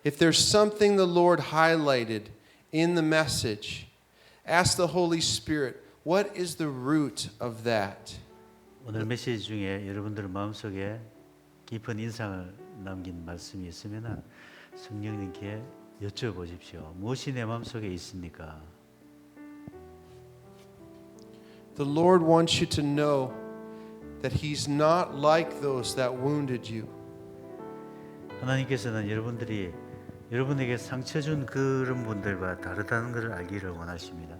if there's something the Lord highlighted in the message. Ask the Holy Spirit, what is the root of that? 오늘 메시지 중에 여러분들 마음속에 깊은 인상을 남긴 말씀이 있으면 성령님께 여쭤보십시오. 무엇이 내 마음속에 있습니까? The Lord wants you to know that He's not like those that wounded you. 하나님께서는 여러분에게 상처 준 그런 분들과 다르다는 것을 알기를 원하십니다.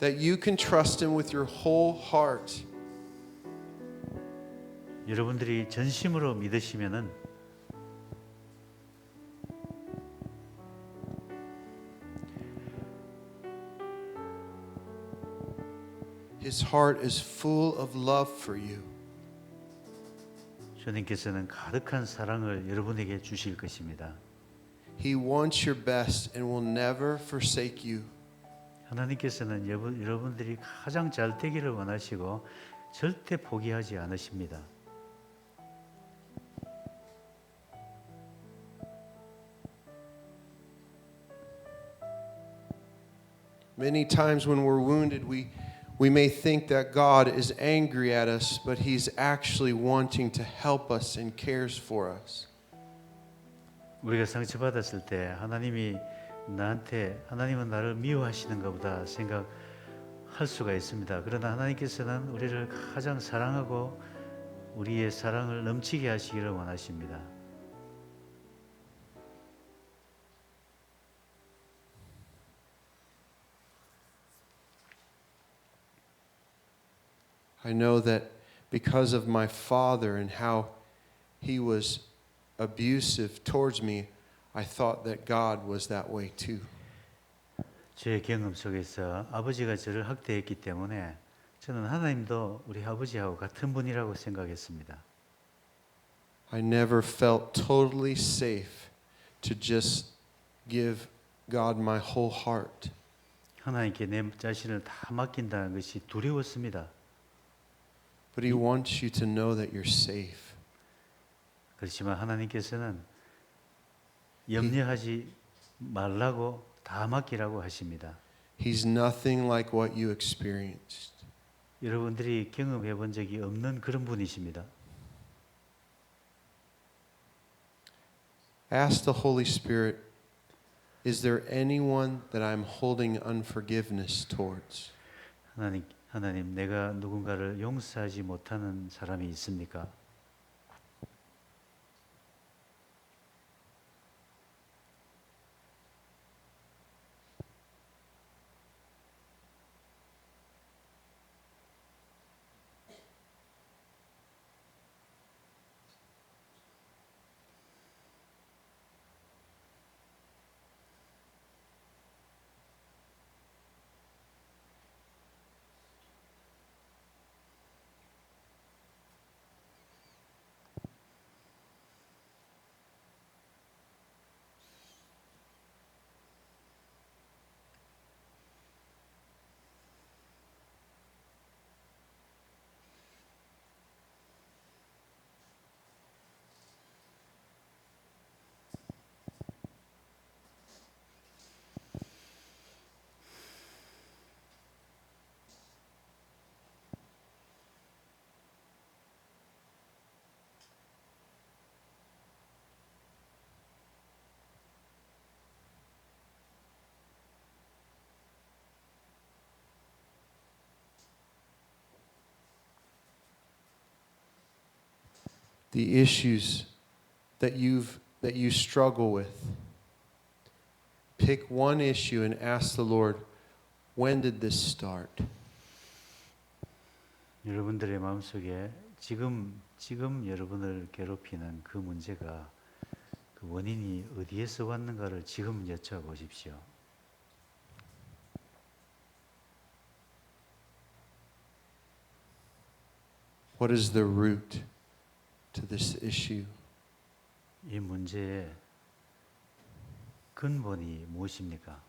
That you can trust Him with your whole heart. 여러분들이 전심으로 믿으시면은 His heart is full of love for you. 주님께서는 가득한 사랑을 여러분에게 주실 것입니다. He wants your best and will never forsake you. 하나님께서는 여러분들이 가장 잘 되기를 원하시고 절대 포기하지 않으십니다. Many times when we're wounded, we may think that God is angry at us, but He's actually wanting to help us and cares for us. 우리가 상처받았을 때 하나님은 나를 미워하시는가 보다 생각할 수가 있습니다. 그러나 하나님께서는 우리를 가장 사랑하고 우리의 사랑을 넘치게 하시기를 원하십니다. I know that because of my father and how he was abusive towards me, I thought that God was that way too. 제 경험 속에서 아버지가 저를 학대했기 때문에 저는 하나님도 우리 아버지하고 같은 분이라고 생각했습니다. I never felt totally safe to just give God my whole heart. 하나님께 내 자신을 다 맡긴다는 것이 두려웠습니다. But He wants you to know that you're safe. 그렇지만 하나님께서는 염려하지 말라고 다 맡기라고 하십니다. He's nothing like what you experienced. 여러분들이 경험해 본 적이 없는 그런 분이십니다. Ask the Holy Spirit, is there anyone that I'm holding unforgiveness towards? 하나님, 내가 누군가를 용서하지 못하는 사람이 있습니까? the issues that you struggle with. Pick one issue and ask the Lord, when did this start? 여러분들의 마음속에 지금 여러분을 괴롭히는 그 문제가 그 원인이 어디에서 왔는가를 지금 여쭤보십시오. What is the root to this issue? 이 문제의 근본이 무엇입니까?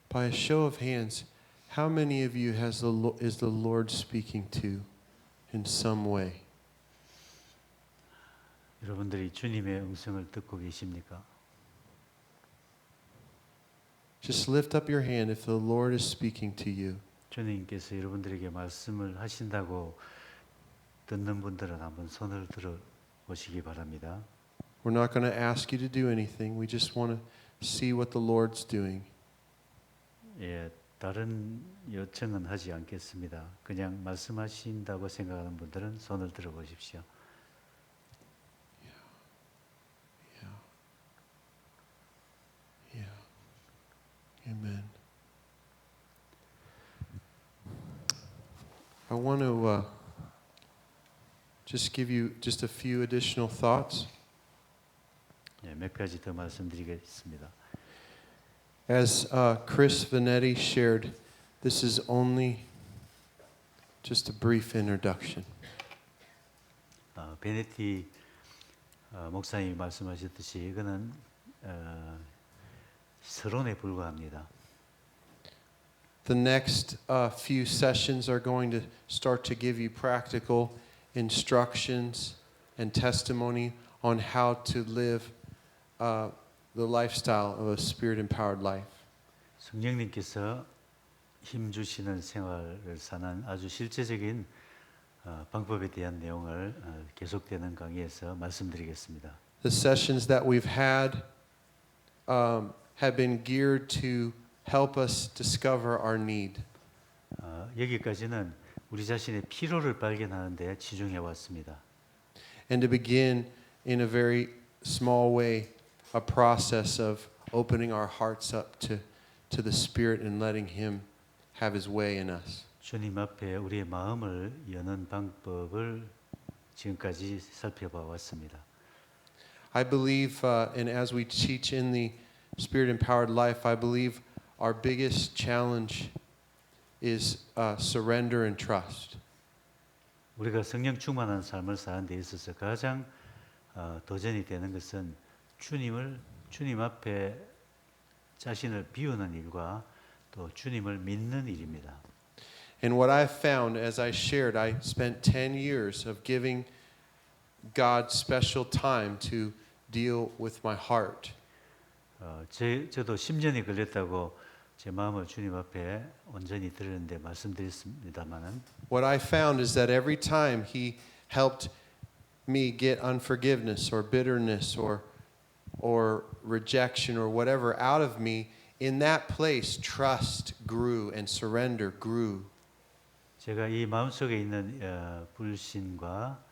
By a show of hands, how many of you is the Lord speaking to in some way? 여러분들이 주님의 음성을 듣고 계십니까? Just lift up your hand if the Lord is speaking to you. 주님께서 여러분들에게 말씀을 하신다고 듣는 분들은 한번 손을 들어 보시기 바랍니다. We're not going to ask you to do anything. We just want to see what the Lord's doing. 예, 다른 요청은 하지 않겠습니다. 그냥 말씀하신다고 생각하는 분들은 손을 들어 보십시오. Yeah. Amen. I want to just give you just a few additional thoughts. 예, 몇 가지 더 말씀드리겠습니다. As Chris Vanetti shared, this is only just a brief introduction. 베네티 목사님이 말씀하셨듯이 이거는 서론에 불과합니다. The next few sessions are going to start to give you practical instructions and testimony on how to live the lifestyle of a spirit-empowered life. 성령님께서 힘 주시는 생활을 사는 아주 실제적인 방법에 대한 내용을 계속되는 강의에서 말씀드리겠습니다. The sessions that we've had have been geared to help us discover our need. 여기까지는 우리 자신의 필요를 발견하는 데 치중해 왔습니다. And to begin in a very small way a process of opening our hearts up to the Spirit and letting Him have His way in us. 주님 앞에 우리의 마음을 여는 방법을 지금까지 살펴봐 왔습니다. I believe, and as we teach in the Spirit-empowered life, I believe our biggest challenge is surrender and trust. 우리가 성령 충만한 삶을 사는 데 있어서 가장 도전이 되는 것은 주님 앞에 자신을 비우는 일과 또 주님을 믿는 일입니다. And what I've found as I shared, I spent 10 years of giving God special time to deal with my heart. 저도 10년이 걸렸다고 제 마음을 주님 앞에 온전히 드리는데 말씀드렸습니다만은 What I found is that every time He helped me get unforgiveness or bitterness or rejection or whatever out of me, in that place trust grew and surrender grew. 제가 이 마음속에 있는 불신과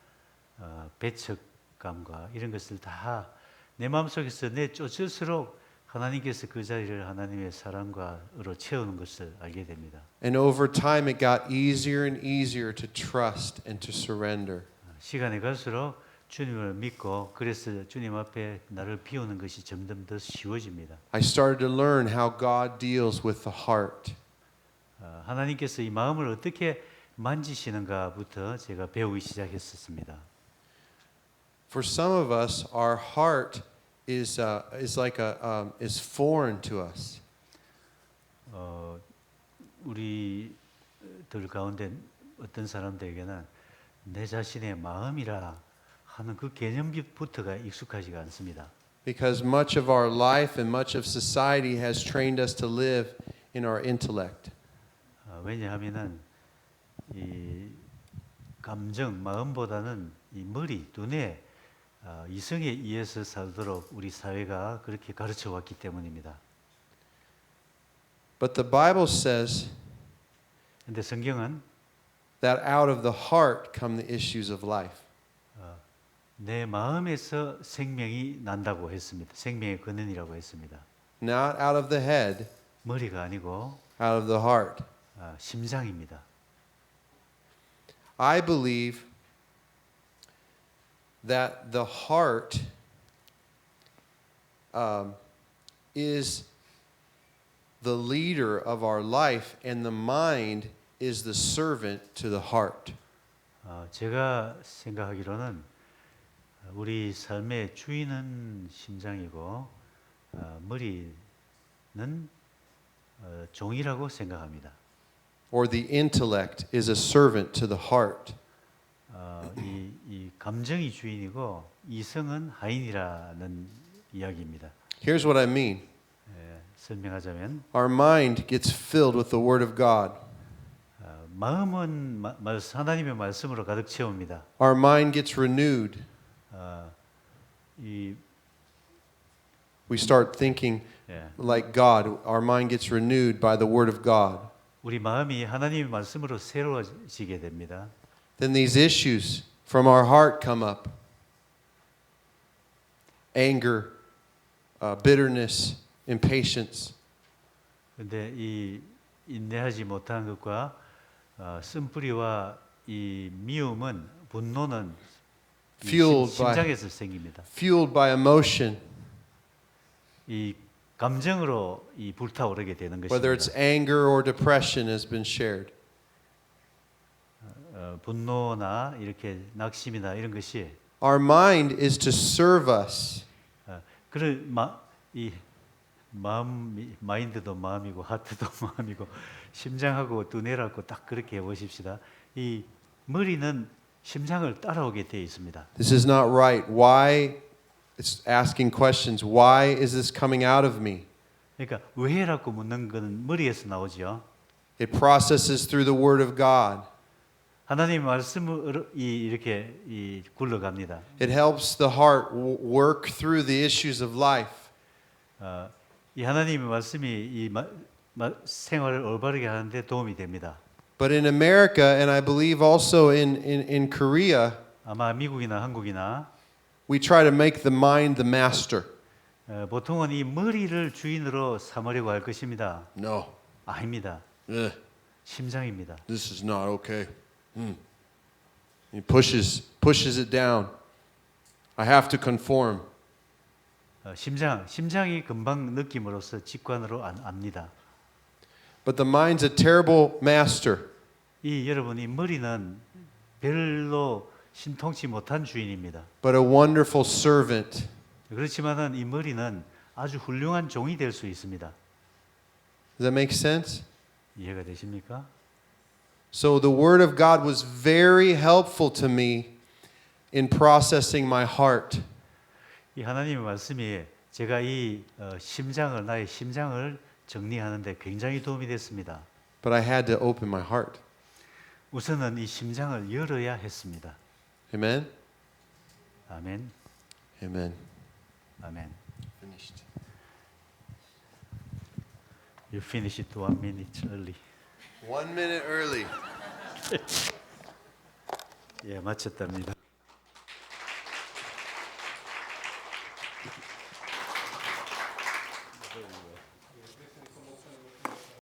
배척감과 이런 것을 다 내 마음속에서 내쫓을수록 하나님께서 그 자리를 하나님의 사랑과로 채우는 것을 알게 됩니다. And over time, it got easier and easier to trust and to surrender. 시간이 갈수록 주님을 믿고 그래서 주님 앞에 나를 비우는 것이 점점 더 쉬워집니다. I started to learn how God deals with the heart. 하나님께서 이 마음을 어떻게 만지시는가부터 제가 배우기 시작했었습니다. For some of us, our heart is foreign to us. 우리들 가운데 어떤 사람들에게는 내 자신의 마음이라 하는 그 개념부터가 익숙하지가 않습니다. Because much of our life and much of society has trained us to live in our intellect. 왜냐하면은 이 감정, 마음보다는 이 머리, 두뇌, 이성에 의해서 살도록 우리 사회가 그렇게 가르쳐 왔기 때문입니다. But the Bible says 근데 성경은 that out of the heart come the issues of life. 내 마음에서 생명이 난다고 했습니다. 생명의 근원이라고 했습니다. Not out of the head, 머리가 아니고 out of the heart. 심장입니다. I believe that the heart is the leader of our life and the mind is the servant to the heart. 제가 생각하기로는 우리 삶의 주인은 심장이고 머리는 종이라고 생각합니다. Or the intellect is a servant to the heart. 이 감정이 주인이고 이성은 하인이라는 이야기입니다. Here's what I mean. 설명하자면 Our mind gets filled with the Word of God. 마음은 하나님의 말씀으로 가득 채웁니다. Our mind gets renewed. We start thinking like God. Our mind gets renewed by the Word of God. 우리 마음이 하나님의 말씀으로 새로워지게 됩니다. Then these issues from our heart come up. Anger, bitterness, impatience. 근데 이 인내하지 못한 것과 쓴뿌리와 이 미움은 분노는 심장에서 생깁니다. Fueled by emotion. 이 감정으로 이 불타오르게 되는 것입니다. Whether it's anger or depression has been shared. 분노나 이렇게 낙심이나 이런 것이 Our mind is to serve us. 이 마음 마인드도 마음이고 하트도 마음이고 심장하고 두뇌라고 딱 그렇게 보십시다. 이 머리는 심장을 따라오게 되어 있습니다. This is not right. Why? It's asking questions. Why is this coming out of me? 그러니까 왜라고 묻는 것은 머리에서 나오죠. It processes through the Word of God. 하나님의 말씀으로 이렇게 굴러갑니다. It helps the heart work through the issues of life. 이 하나님의 말씀이 이 생활을 올바르게 하는데 도움이 됩니다. But in America, and I believe also in Korea, 아마 미국이나 한국이나 we try to make the mind the master. 보통은 이 머리를 주인으로 삼으려고 할 것입니다. No. 아닙니다. 심장입니다. This is not okay. He pushes it down. I have to conform. 심장이 금방 느낌으로써 직관으로 압니다. But the mind's a terrible master. 여러분 이 머리는 별로 신통치 못한 주인입니다. But a wonderful servant. 그렇지만은 이 머리는 아주 훌륭한 종이 될 수 있습니다. Does that make sense? 이해가 되십니까? So the Word of God was very helpful to me in processing my heart. 이 하나님의 말씀이 제가 나의 심장을 정리하는데 굉장히 도움이 됐습니다. But I had to open my heart. 우선은 이 심장을 열어야 했습니다. Amen? 아멘. Amen. 아멘. Finished. You finished it 1 minute early. 1 minute early. 예, 마쳤답니다.